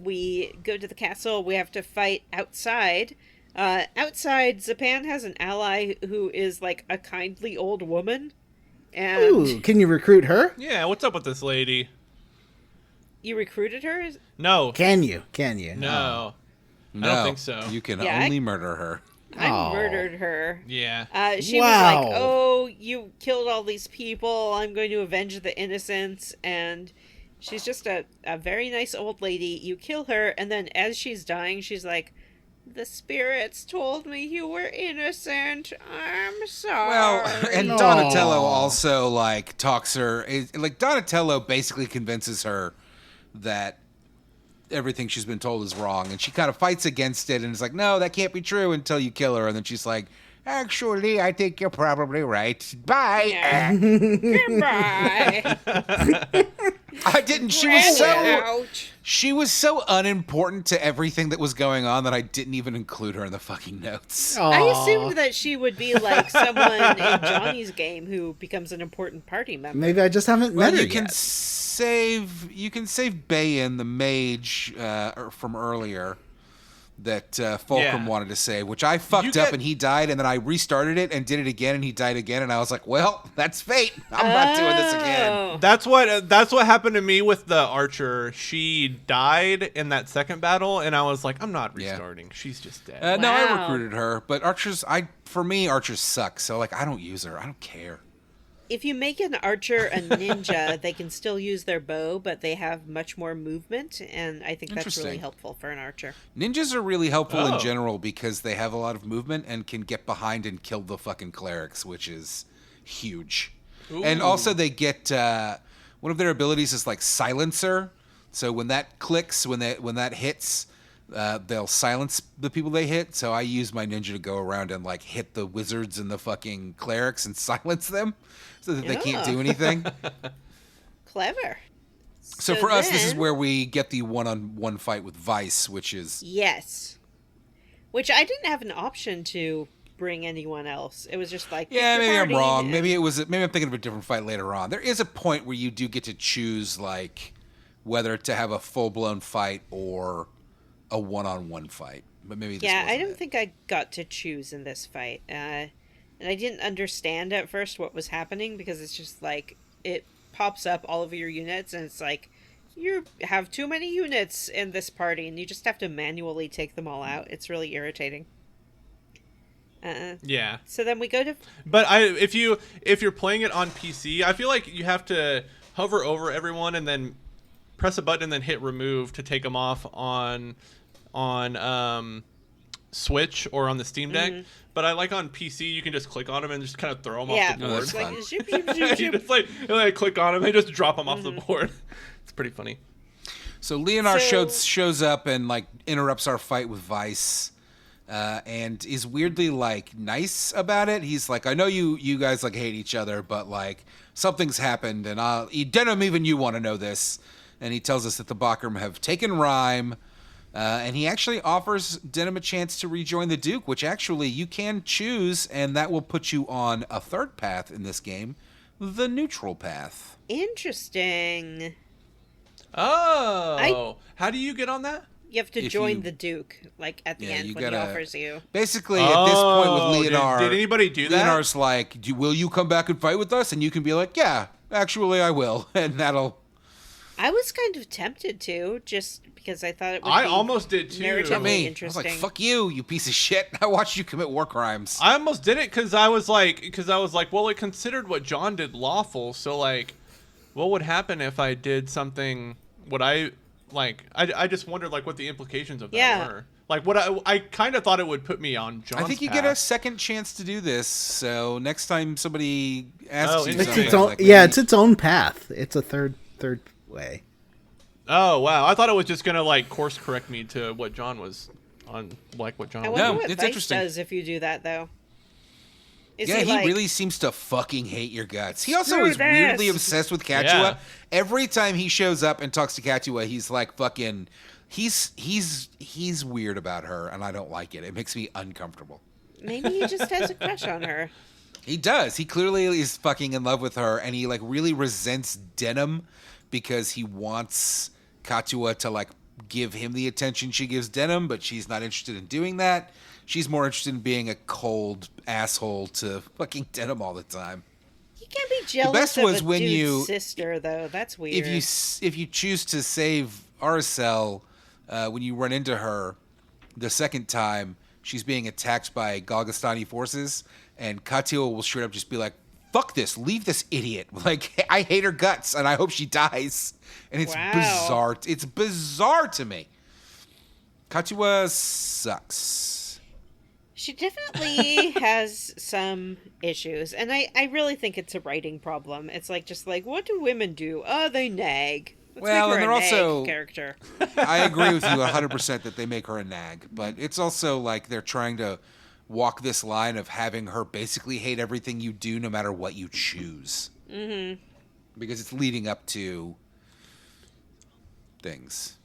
We go to the castle. We have to fight outside. Outside, Zapan has an ally who is like a kindly old woman. And Ooh, can you recruit her? Yeah, what's up with this lady? you recruited her? No. Can you? Can you? No. No, I don't think so. You can Yeah, only murder her. I Oh. murdered her. Yeah. She Wow. was like, "Oh, you killed all these people. I'm going to avenge the innocents." And she's just a very nice old lady. You kill her, and then as she's dying, she's like, "The spirits told me you were innocent. I'm sorry." Well, and Aw. Donatello also like talks her. Like Donatello basically convinces her that everything she's been told is wrong, and she kind of fights against it, and is like, "No, that can't be true," until you kill her, and then she's like, "Actually, I think you're probably right. Bye." Yeah. Goodbye. I didn't. Ouch. She was so unimportant to everything that was going on that I didn't even include her in the fucking notes. I Aw. assumed that she would be like someone in Johnny's game who becomes an important party member. Maybe I just haven't Well, met her you can yet. save Bayan, the mage from earlier, that Fulcrum wanted to save, which I fucked up and he died, and then I restarted it and did it again, and he died again, and I was like, well, that's fate. I'm not doing this again. That's what happened to me with the Archer. She died in that second battle, and I was like, I'm not restarting. She's just dead. No, I recruited her, but Archers suck, so like I don't use her. I don't care. If you make an archer a ninja, they can still use their bow, but they have much more movement, and I think that's really helpful for an archer. Ninjas are really helpful in general because they have a lot of movement and can get behind and kill the fucking clerics, which is huge. Ooh. And also they get one of their abilities is like silencer. So when that clicks, when that hits, they'll silence the people they hit. So I use my ninja to go around and like hit the wizards and the fucking clerics and silence them so that they can't do anything. Clever. So for us, this is where we get the one-on-one fight with Vice, which is... Yes. Which I didn't have an option to bring anyone else. It was just like... Yeah, maybe I'm wrong. Maybe I'm thinking of a different fight later on. There is a point where you do get to choose like whether to have a full-blown fight or a one-on-one fight. But maybe this I don't think I got to choose in this fight. And I didn't understand at first what was happening because it's just like it pops up all of your units and it's like you have too many units in this party and you just have to manually take them all out. It's really irritating. Yeah. So then we go to... But if you're playing it on PC, I feel like you have to hover over everyone and then press a button and then hit remove to take them off on Switch or on the Steam Deck. Mm-hmm. But I like on PC, you can just click on them and just kind of throw them off the board. That's fun. You just like click on them, they just drop them off the board. It's pretty funny. So Leonard shows up and like interrupts our fight with Vice, and is weirdly like nice about it. He's like, I know you guys like hate each other, but like something's happened, and Denim, even you want to know this. And he tells us that the Bakram have taken Rhyme. And he actually offers Denim a chance to rejoin the Duke, which actually you can choose, and that will put you on a third path in this game, the neutral path. Interesting. Oh. How do you get on that? You have to join the Duke, like, at the end when he offers you. Basically, at this point with Leonard... Did anybody do that? Leonard's like, will you come back and fight with us? And you can be like, yeah, actually I will. And that'll... I was kind of tempted to, just because I thought it would be almost did too. Narratively interesting. I was like, fuck you piece of shit. I watched you commit war crimes. I almost did it because I was like, well, it considered what John did lawful. So like, what would happen if I did something? I just wondered like what the implications of that were. Like what I kind of thought it would put me on John's I think you path. get a second chance to do this. So next time somebody asks you it's something, its own, it's its own path. It's a third way. Oh wow! I thought it was just gonna like course correct me to what John was on, like what John. I wonder what Vice does if you do that though. He really seems to fucking hate your guts. He also is weirdly obsessed with Katua. Yeah. Every time he shows up and talks to Katua, he's like fucking. He's weird about her, and I don't like it. It makes me uncomfortable. Maybe he just has a crush on her. He does. He clearly is fucking in love with her, and he like really resents Denim because he wants Katua to like give him the attention she gives Denim, but she's not interested in doing that. She's more interested in being a cold asshole to fucking Denim all the time. You can't be jealous of a dude's sister, though. That's weird. If you choose to save Aracel, when you run into her the second time, she's being attacked by Galgastani forces, and Katua will straight up just be like, fuck this, leave this idiot. Like, I hate her guts, and I hope she dies. And it's bizarre. It's bizarre to me. Katua sucks. She definitely has some issues, and I really think it's a writing problem. It's like, just like, what do women do? Oh, they nag. Let's make her and they're also character. I agree with you 100% that they make her a nag, but it's also like they're trying to walk this line of having her basically hate everything you do no matter what you choose. Mm-hmm. Because it's leading up to things.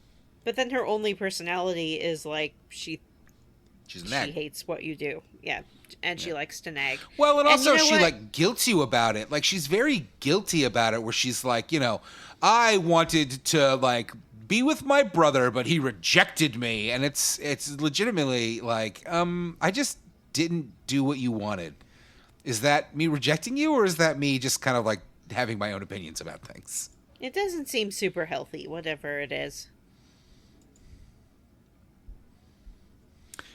But then her only personality is like she's a nag. She hates what you do. Yeah. And she likes to nag. Well, and also she like guilts you about it. Like she's very guilty about it where she's like, I wanted to like be with my brother, but he rejected me. And it's legitimately like, I just didn't do what you wanted. Is that me rejecting you, or is that me just kind of like having my own opinions about things? It doesn't seem super healthy, whatever it is.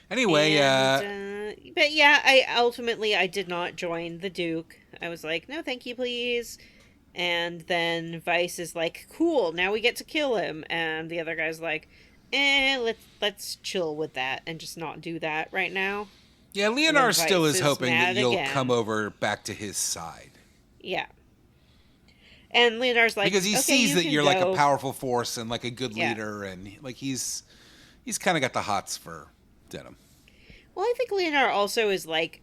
Anyway, but yeah, I did not join the Duke. I was like, no, thank you, please. And then Vice is like, cool, now we get to kill him. And the other guy's like, let's chill with that and just not do that right now. yeah, Leonard still Vice is is hoping that mad you'll again. come over back to his side. Yeah. And Leonard's like, Because he okay, sees you that can you're like a go. powerful force and like a good Yeah. leader, and like he's kind of got the hots for Denim. Well, I think Leonard also is like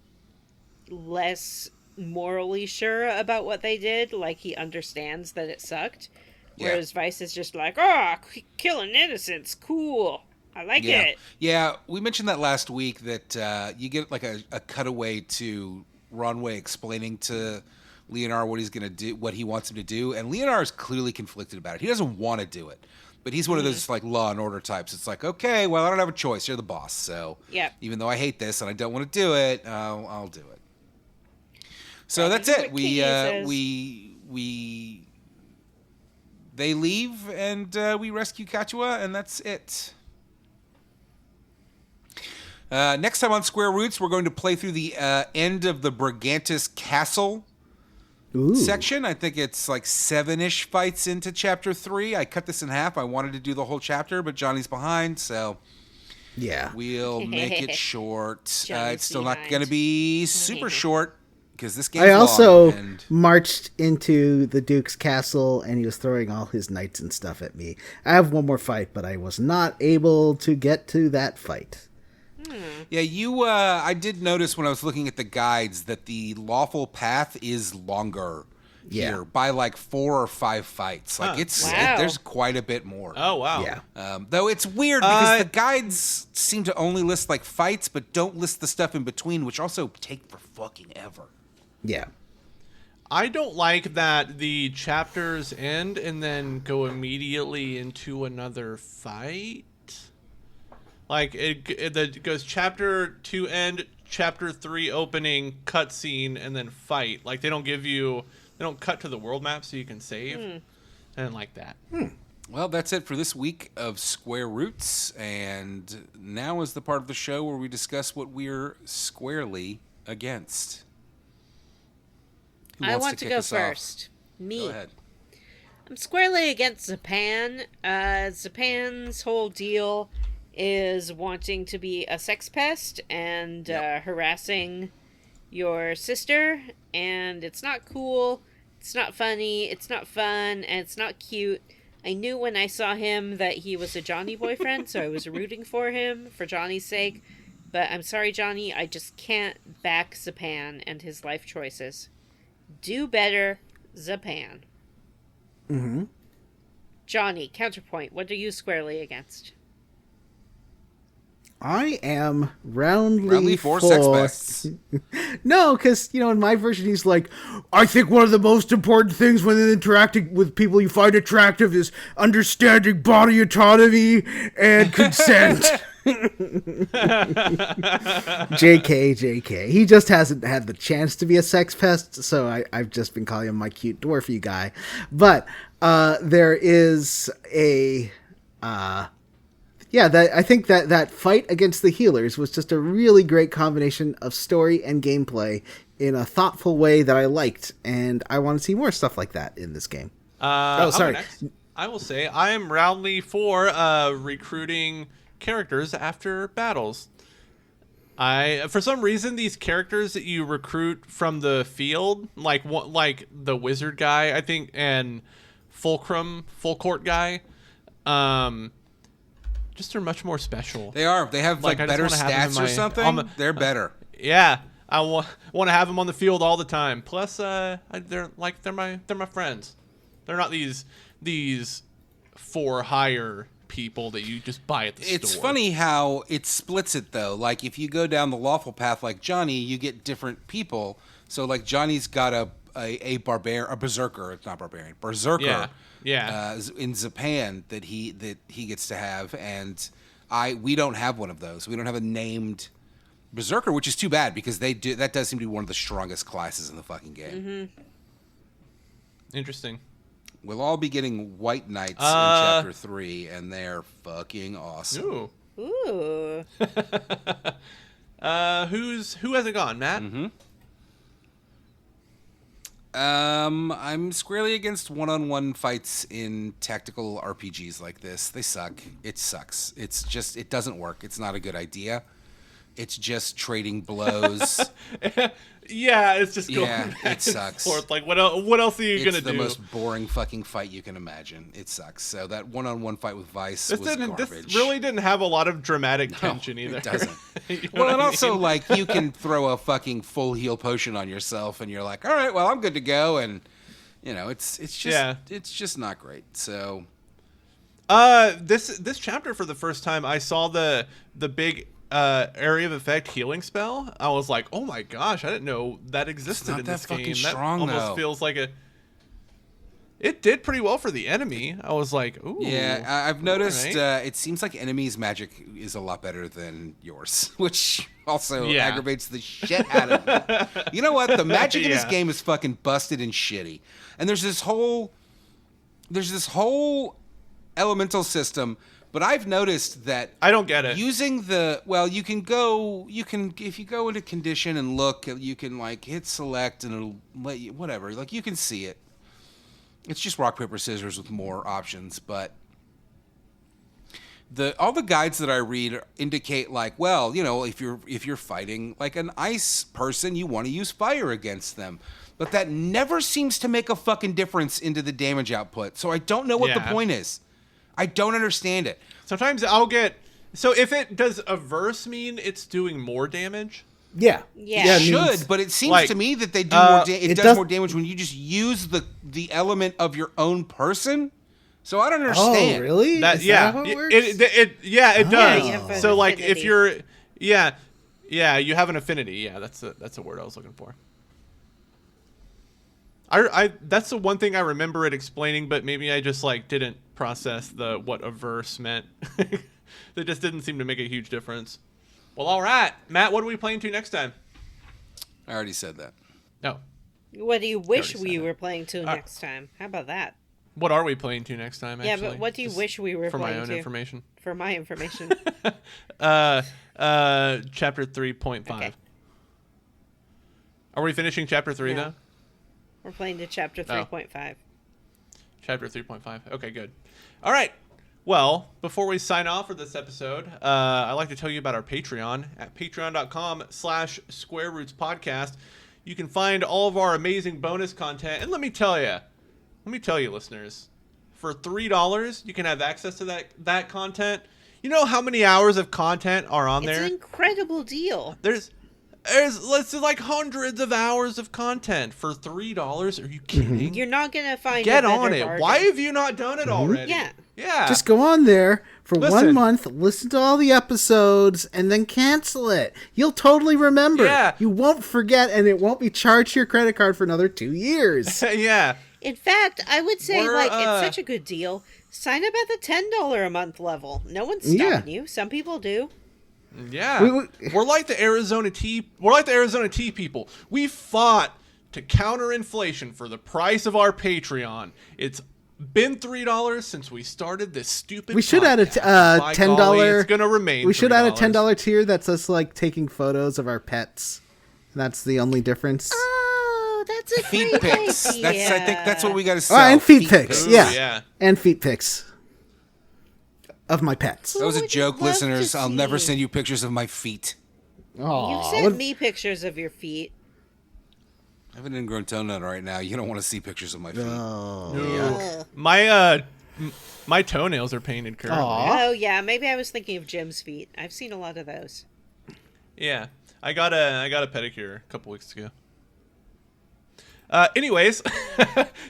less morally sure about what they did. Like he understands that it sucked. Yeah. Whereas Vice is just like, oh, killing innocents, cool. I like Yeah, it. yeah. We mentioned that last week that you get like a cutaway to Ronway explaining to Leonard what he's gonna do, what he wants him to do, and Leonard is clearly conflicted about it. He doesn't want to do it, but he's one of those like Law and Order types. It's like, okay, well, I don't have a choice. You're the boss, so Yep. even though I hate this and I don't want to do it, I'll do it. So Gotta that's do it. what King says. They leave and we rescue Kachua, and that's it. Next time on Square Roots, we're going to play through the end of the Brigantys Castle Ooh. section. I think it's like 7-ish fights into Chapter 3. I cut this in half. I wanted to do the whole chapter, but Johnny's behind, so Yeah. we'll make it short. Johnny's It's still not behind. going to be super short because this game's I also long. And marched into the Duke's castle, and he was throwing all his knights and stuff at me. I have one more fight, but I was not able to get to that fight. yeah, I did notice when I was looking at the guides that the lawful path is longer Yeah. here by like 4 or 5 fights. Like Wow. there's quite a bit more. Oh wow. Yeah. Though it's weird because the guides seem to only list like fights, but don't list the stuff in between, which also take for fucking ever. Yeah. I don't like that the chapters end and then go immediately into another fight. Like it goes chapter 2 end, chapter 3 opening, cutscene, and then fight. Like they don't cut to the world map so you can save. I didn't like that. Well, that's it for this week of Square Roots, and now is the part of the show where we discuss what we're squarely against. Who I wants want to kick go us off? first. Me. Go ahead. I'm squarely against Zapan. Zapan's whole deal is wanting to be a sex pest and harassing your sister, and it's not cool, it's not funny, it's not fun, and it's not cute. I knew when I saw him that he was a Johnny boyfriend, so I was rooting for him for Johnny's sake, but I'm sorry, Johnny, I just can't back Zapan and his life choices. Do better, Zapan. Mm-hmm. Johnny, counterpoint, what are you squarely against? I am roundly, Roundly for sex pests. No, because, in my version, he's like, I think one of the most important things when interacting with people you find attractive is understanding body autonomy and consent. JK. He just hasn't had the chance to be a sex pest, so I've just been calling him my cute dwarfy guy. But there is a... I think that fight against the healers was just a really great combination of story and gameplay in a thoughtful way that I liked, and I want to see more stuff like that in this game. I'll go sorry. next. I will say I am roundly for recruiting characters after battles. For some reason, these characters that you recruit from the field, like the wizard guy, I think, and full court guy, just are much more special. They are. They have like I just better wanna have them stats in or my- something. on the- They're better. Yeah, I want to have them on the field all the time. Plus, they're my friends. They're not these for hire people that you just buy at the store. It's funny how it splits it though. Like if you go down the lawful path like Johnny, you get different people. So like Johnny's got a a berserker. It's not barbarian. Berserker. Yeah. In Japan that he gets to have, and we don't have one of those. We don't have a named berserker, which is too bad because that does seem to be one of the strongest classes in the fucking game. Interesting. We'll all be getting white knights in chapter 3, and they're fucking awesome. Ooh. Who hasn't gone, Matt? I'm squarely against one-on-one fights in tactical RPGs like this. They suck. It sucks. It doesn't work. It's not a good idea. It's just trading blows. Yeah, it's just going yeah, back it sucks. and forth. Like, what else are you gonna do? It's the most boring fucking fight you can imagine. It sucks. So that one-on-one fight with Vice was garbage. This really didn't have a lot of dramatic tension either. It doesn't. You know Well, what and I also, mean? like, you can throw a fucking full heal potion on yourself, and you're like, all right, well, I'm good to go, and you know, it's just not great. So, this chapter for the first time, I saw the big area of effect healing spell. I was like, oh my gosh, I didn't know that existed not in that this fucking game. strong, that almost though. feels like it did pretty well for the enemy. I was like, ooh. yeah, I've noticed right. it seems like enemies' magic is a lot better than yours, which also Yeah. aggravates the shit out of me. You know what? The magic in this Yeah. game is fucking busted and shitty. And there's this whole elemental system. But I've noticed that I don't get it. using if you go into condition and look, you can like hit select and it'll let you, whatever, like you can see it. It's just rock, paper, scissors with more options, but all the guides that I read indicate like, well, you know, if you're fighting like an ice person, you want to use fire against them. But that never seems to make a fucking difference into the damage output. So I don't know what the point is. I don't understand it. Sometimes so if it does averse mean it's doing more damage? Yeah. Yeah. It it means- should, but it seems like, to me that they do more. It does does- more damage when you just use the element of your own person. So I don't understand. Oh, really? That Is yeah, that how it works? it you does. have an So like if affinity. you're you have an affinity. Yeah, that's a word I was looking for. I that's the one thing I remember it explaining, but maybe I just like didn't process what averse meant. That just didn't seem to make a huge difference. Well, all right, Matt, what are we playing to next time? I already said that. No. What do you wish already we said were playing to next time? How about that? What are we playing to next time, Yeah, actually? but what do you Just wish we were for my playing own to? information. For my information. Chapter 3.5. Okay. Are we finishing chapter 3 No. though? We're playing to chapter 3.5. Chapter 3.5. Okay, good. All right. Well, before we sign off for this episode, I'd like to tell you about our Patreon at patreon.com/SquareRootsPodcast. You can find all of our amazing bonus content. And let me tell you, listeners, for $3, you can have access to that content. You know how many hours of content are on It's there? an incredible deal. There's like hundreds of hours of content for $3. Are you kidding? You're not going to find Get a better on it. bargain. Why have you not done it already? Yeah. Yeah. Just go on there for Listen. 1 month, listen to all the episodes, and then cancel it. You'll totally remember. Yeah. You won't forget, and it won't be charged to your credit card for another 2 years. Yeah. In fact, I would say, We're, it's such a good deal. Sign up at the $10 a month level. No one's stopping you. Some people do. Yeah. We're like the Arizona tea people. We fought to counter inflation for the price of our Patreon. It's been $3 since we started this stupid We should add a podcast. By $10. golly, it's going to remain We should add a $10. $10 tier that's us like taking photos of our pets. That's the only difference. Oh, that's a Feet great pics. idea. I think that's what we got to sell. And feet pics. Ooh, Yeah. yeah. And feet pics of my pets. That was a would you joke, love to listeners. I'll never see? send you pictures of my feet. You send me pictures of your feet. I have an ingrown toenail right now. You don't want to see pictures of my feet. Ugh. My toenails are painted currently. Oh, yeah. Maybe I was thinking of Jim's feet. I've seen a lot of those. Yeah, I got a pedicure a couple weeks ago. Anyways,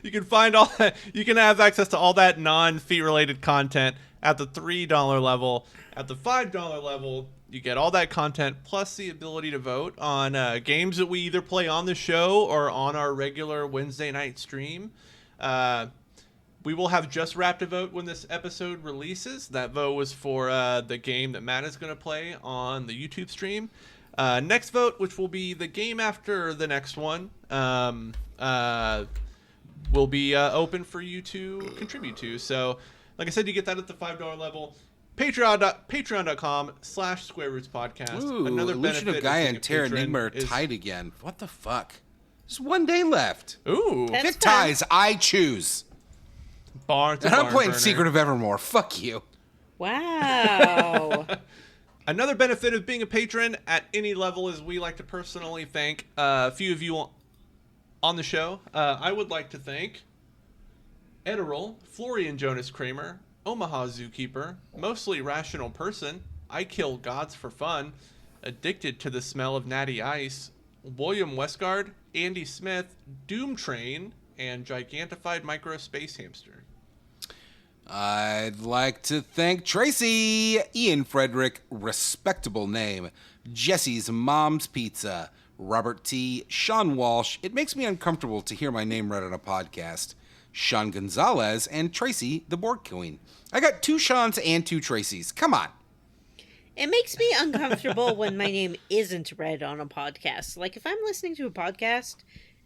you can have access to all that non-feet related content at the $3 level. At the $5 level, You get all that content plus the ability to vote on games that we either play on the show or on our regular Wednesday night stream. We will have just wrapped a vote when this episode releases. That vote was for the game that Matt is going to play on the YouTube stream. Next vote, which will be the game after the next one, will be open for you to contribute to. So, like I said, you get that at the $5 level. Patreon.com/SquareRootsPodcast. Ooh, Another Illusion benefit of Gaia being and a Terra patron Enigma are is- tied again. What the fuck? There's 1 day left. Ooh. That's Pick ties, I choose. Barn to And I'm barn playing burner. Secret of Evermore. Fuck you. Wow. Another benefit of being a patron at any level is we like to personally thank a few of you on the show. I would like to thank Ederal, Florian Jonas Kramer, Omaha Zookeeper, Mostly Rational Person, I Kill Gods for Fun, Addicted to the Smell of Natty Ice, William Westgard, Andy Smith, Doom Train, and Gigantified Micro Space Hamster. I'd like to thank Tracy, Ian Frederick, respectable name, Jesse's Mom's Pizza, Robert T., Sean Walsh, it makes me uncomfortable to hear my name read on a podcast, Sean Gonzalez, and Tracy, the Board Queen. I got 2 Seans and 2 Tracys. Come on. It makes me uncomfortable when my name isn't read on a podcast. Like, if I'm listening to a podcast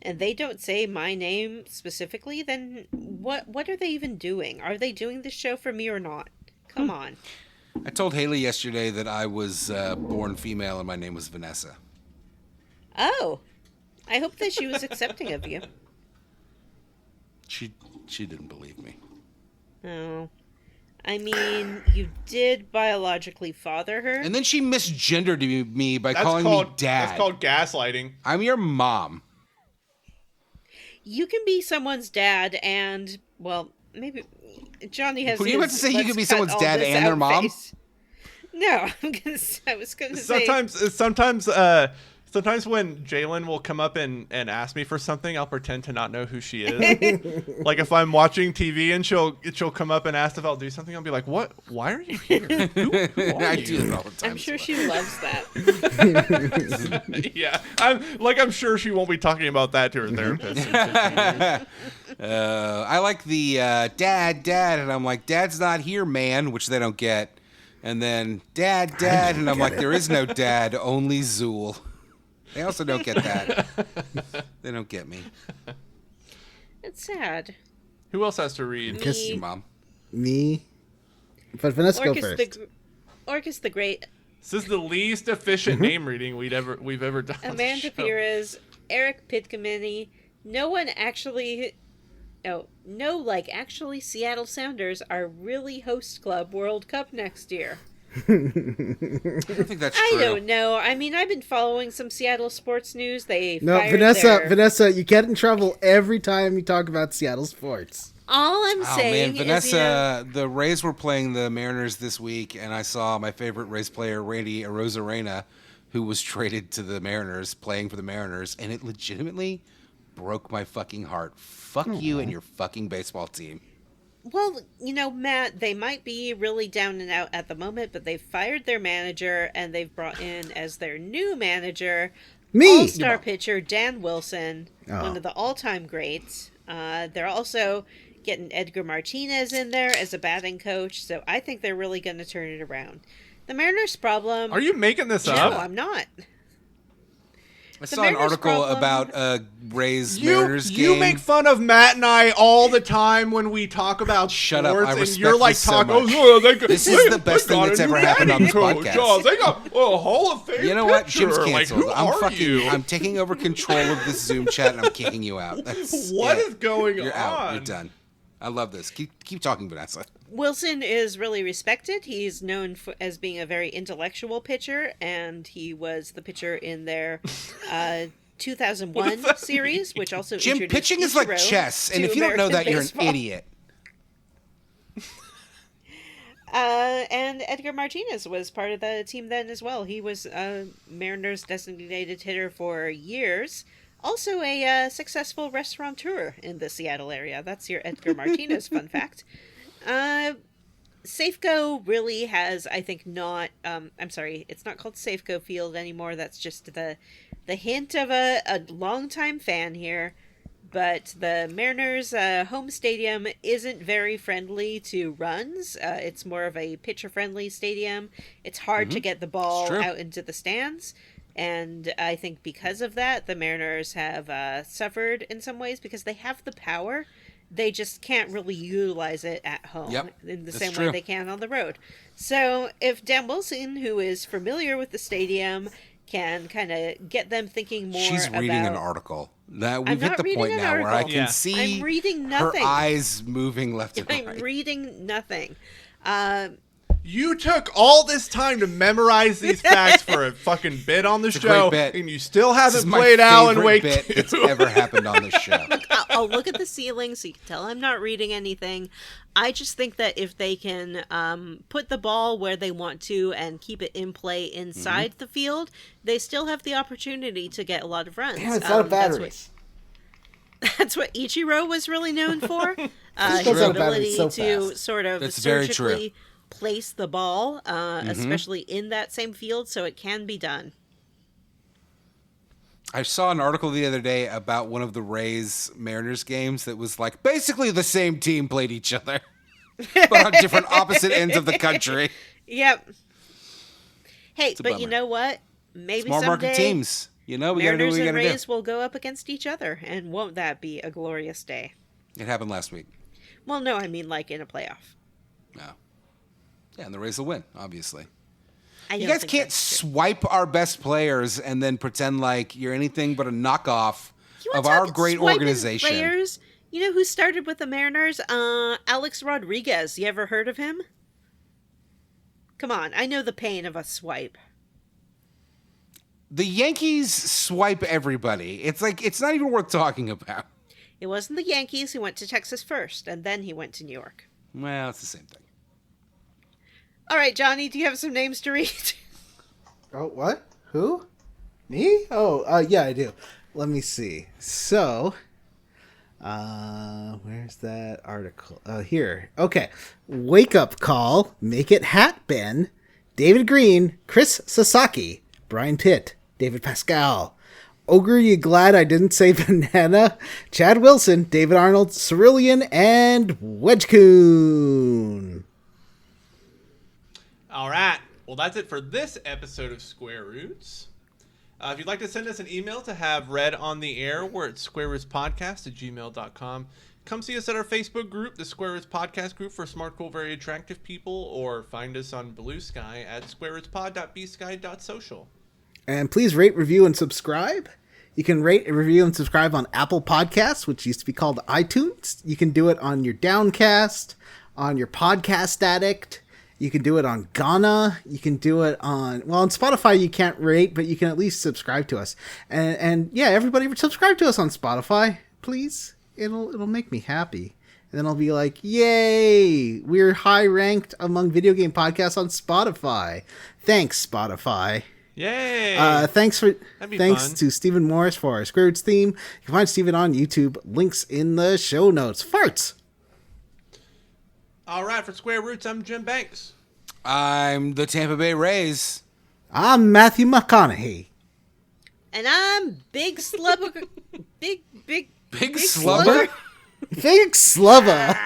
and they don't say my name specifically, then what are they even doing? Are they doing this show for me or not? Come on. I told Haley yesterday that I was born female and my name was Vanessa. Oh. I hope that she was accepting of you. She didn't believe me. Oh. I mean, you did biologically father her. And then she misgendered me by That's calling called me dad. That's called gaslighting. I'm your mom. You can be someone's dad and, well, maybe Johnny has Were you about to say you let's could be cut someone's all dad this and their out mom? face. No, I was going to say. Sometimes when Jalen will come up and ask me for something, I'll pretend to not know who she is. Like if I'm watching TV and she'll come up and ask if I'll do something, I'll be like, "What? Why are you here? Who are I you?" do that all the time. I'm sure as she loves that. Yeah, I'm sure she won't be talking about that to her therapist. I like the dad, and I'm like, Dad's not here, man, which they don't get. And then dad, and I'm like, there is no dad, only Zool. They also don't get that. They don't get me. It's sad. Who else has to read? Kiss Your mom. me. But Vanessa, go first. Orcus the Great, This is the least efficient name reading we've ever done. on the Amanda show. Pires, Eric Pitkamini. Actually, Seattle Sounders are really host club World Cup next year. I don't think that's true. I don't know. I mean, I've been following some Seattle sports news. No, Vanessa, you get in trouble every time you talk about Seattle sports. All I'm Oh saying man, Vanessa, is, the Rays were playing the Mariners this week, and I saw my favorite Rays player, Randy Arozarena, who was traded to the Mariners, playing for the Mariners, and it legitimately broke my fucking heart. Fuck you and your fucking baseball team. well, Matt, they might be really down and out at the moment, but they've fired their manager and they've brought in as their new manager all-star pitcher Dan Wilson, one of the all-time greats. They're also getting Edgar Martinez in there as a batting coach, so I think they're really going to turn it around. The Mariners' problem... Are you making this No, up? I'm not. I saw an Mariners' article problem- about Rays Mariners game. You make fun of Matt and I all the time when we talk about Shut up, sports, I and respect you're like this so talking. much. This is the best thing that's ever happened on this podcast. They got a Hall of Fame. You know what? pitcher. Jim's canceled. Like, who are you? I'm taking over control of this Zoom chat and I'm kicking you out. What is going You're on? out. You're done. I love this. Keep talking, Vanessa. Wilson is really respected. He's known as being a very intellectual pitcher, and he was the pitcher in their 2001 series, which also Jim, introduced pitching is like Ichiro chess, and to if you don't know that, American you're an baseball. idiot. And Edgar Martinez was part of the team then as well. He was Mariners' designated hitter for years. Also a successful restaurateur in the Seattle area. That's your Edgar Martinez fun fact. Safeco really has, I think, not. I'm sorry, it's not called Safeco Field anymore. That's just the hint of a longtime fan here. But the Mariners' home stadium isn't very friendly to runs. It's more of a pitcher-friendly stadium. It's hard to get the ball out into the stands. And I think because of that, the Mariners have suffered in some ways because they have the power. They just can't really utilize it at home in the same way they can on the road. So if Dan Wilson, who is familiar with the stadium, can kind of get them thinking more. She's reading an article. That we've hit the point now where I can see I'm reading nothing. Her eyes moving left and right. I'm reading nothing. You took all this time to memorize these facts for a fucking bit on the show, and you still haven't played Alan Wake 2. That's ever happened on this show. Look, I'll look at the ceiling so you can tell I'm not reading anything. I just think that if they can put the ball where they want to and keep it in play inside the field, they still have the opportunity to get a lot of runs. Damn, it's out of batteries. That's what Ichiro was really known for. His ability to sort of surgically place the ball, especially in that same field, so it can be done. I saw an article the other day about one of the Rays Mariners games that was like basically the same team played each other, but on different opposite ends of the country. Yep. Hey, but you know what? Maybe small someday market teams. You know, we got to do what we got to do. Mariners and Rays will go up against each other, and won't that be a glorious day? It happened last week. Well, no, I mean like in a playoff. No. Yeah, and the Rays will win, obviously. You guys can't swipe our best players and then pretend like you're anything but a knockoff of our great organization. Players? You know who started with the Mariners? Alex Rodriguez. You ever heard of him? Come on, I know the pain of a swipe. The Yankees swipe everybody. It's like, it's not even worth talking about. It wasn't the Yankees who went to Texas first, and then he went to New York. Well, it's the same thing. All right, Johnny, do you have some names to read? Oh, what? Who? Me? Oh, yeah, I do. Let me see. So, where's that article? Here. Okay. Wake Up Call, Make It Hat Ben, David Green, Chris Sasaki, Brian Pitt, David Pascal, Ogre, you glad I didn't say banana? Chad Wilson, David Arnold, Cerulean, and Wedgecoon. All right. Well, that's it for this episode of Square Roots. If you'd like to send us an email to have read on the air, we're at squarerootspodcast@gmail.com. Come see us at our Facebook group, the Square Roots Podcast Group for smart, cool, very attractive people, or find us on Blue Sky at squarerootspod.bsky.social. And please rate, review, and subscribe. You can rate, review, and subscribe on Apple Podcasts, which used to be called iTunes. You can do it on your Downcast, on your Podcast Addict. You can do it on Ghana. You can do it on Spotify you can't rate, but you can at least subscribe to us. And yeah, everybody subscribe to us on Spotify, please. It'll make me happy. And then I'll be like, yay, we're high ranked among video game podcasts on Spotify. Thanks, Spotify. Yay! Thanks to Stephen Morris for our Square Roots theme. You can find Stephen on YouTube. Links in the show notes. Farts! All right, for Square Roots, I'm Jim Banks. I'm the Tampa Bay Rays. I'm Matthew McConaughey. And I'm Big Slubba. Big Slubber? Big Slubba.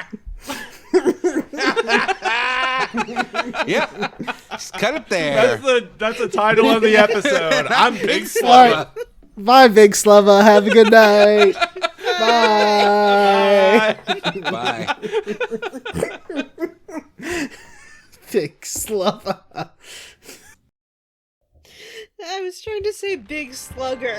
Yep. Just cut it there. That's the title of the episode. I'm Big Slubba. Bye, Big Slubba. Have a good night. Bye. Bye. Big Slubba. I was trying to say Big Slugger.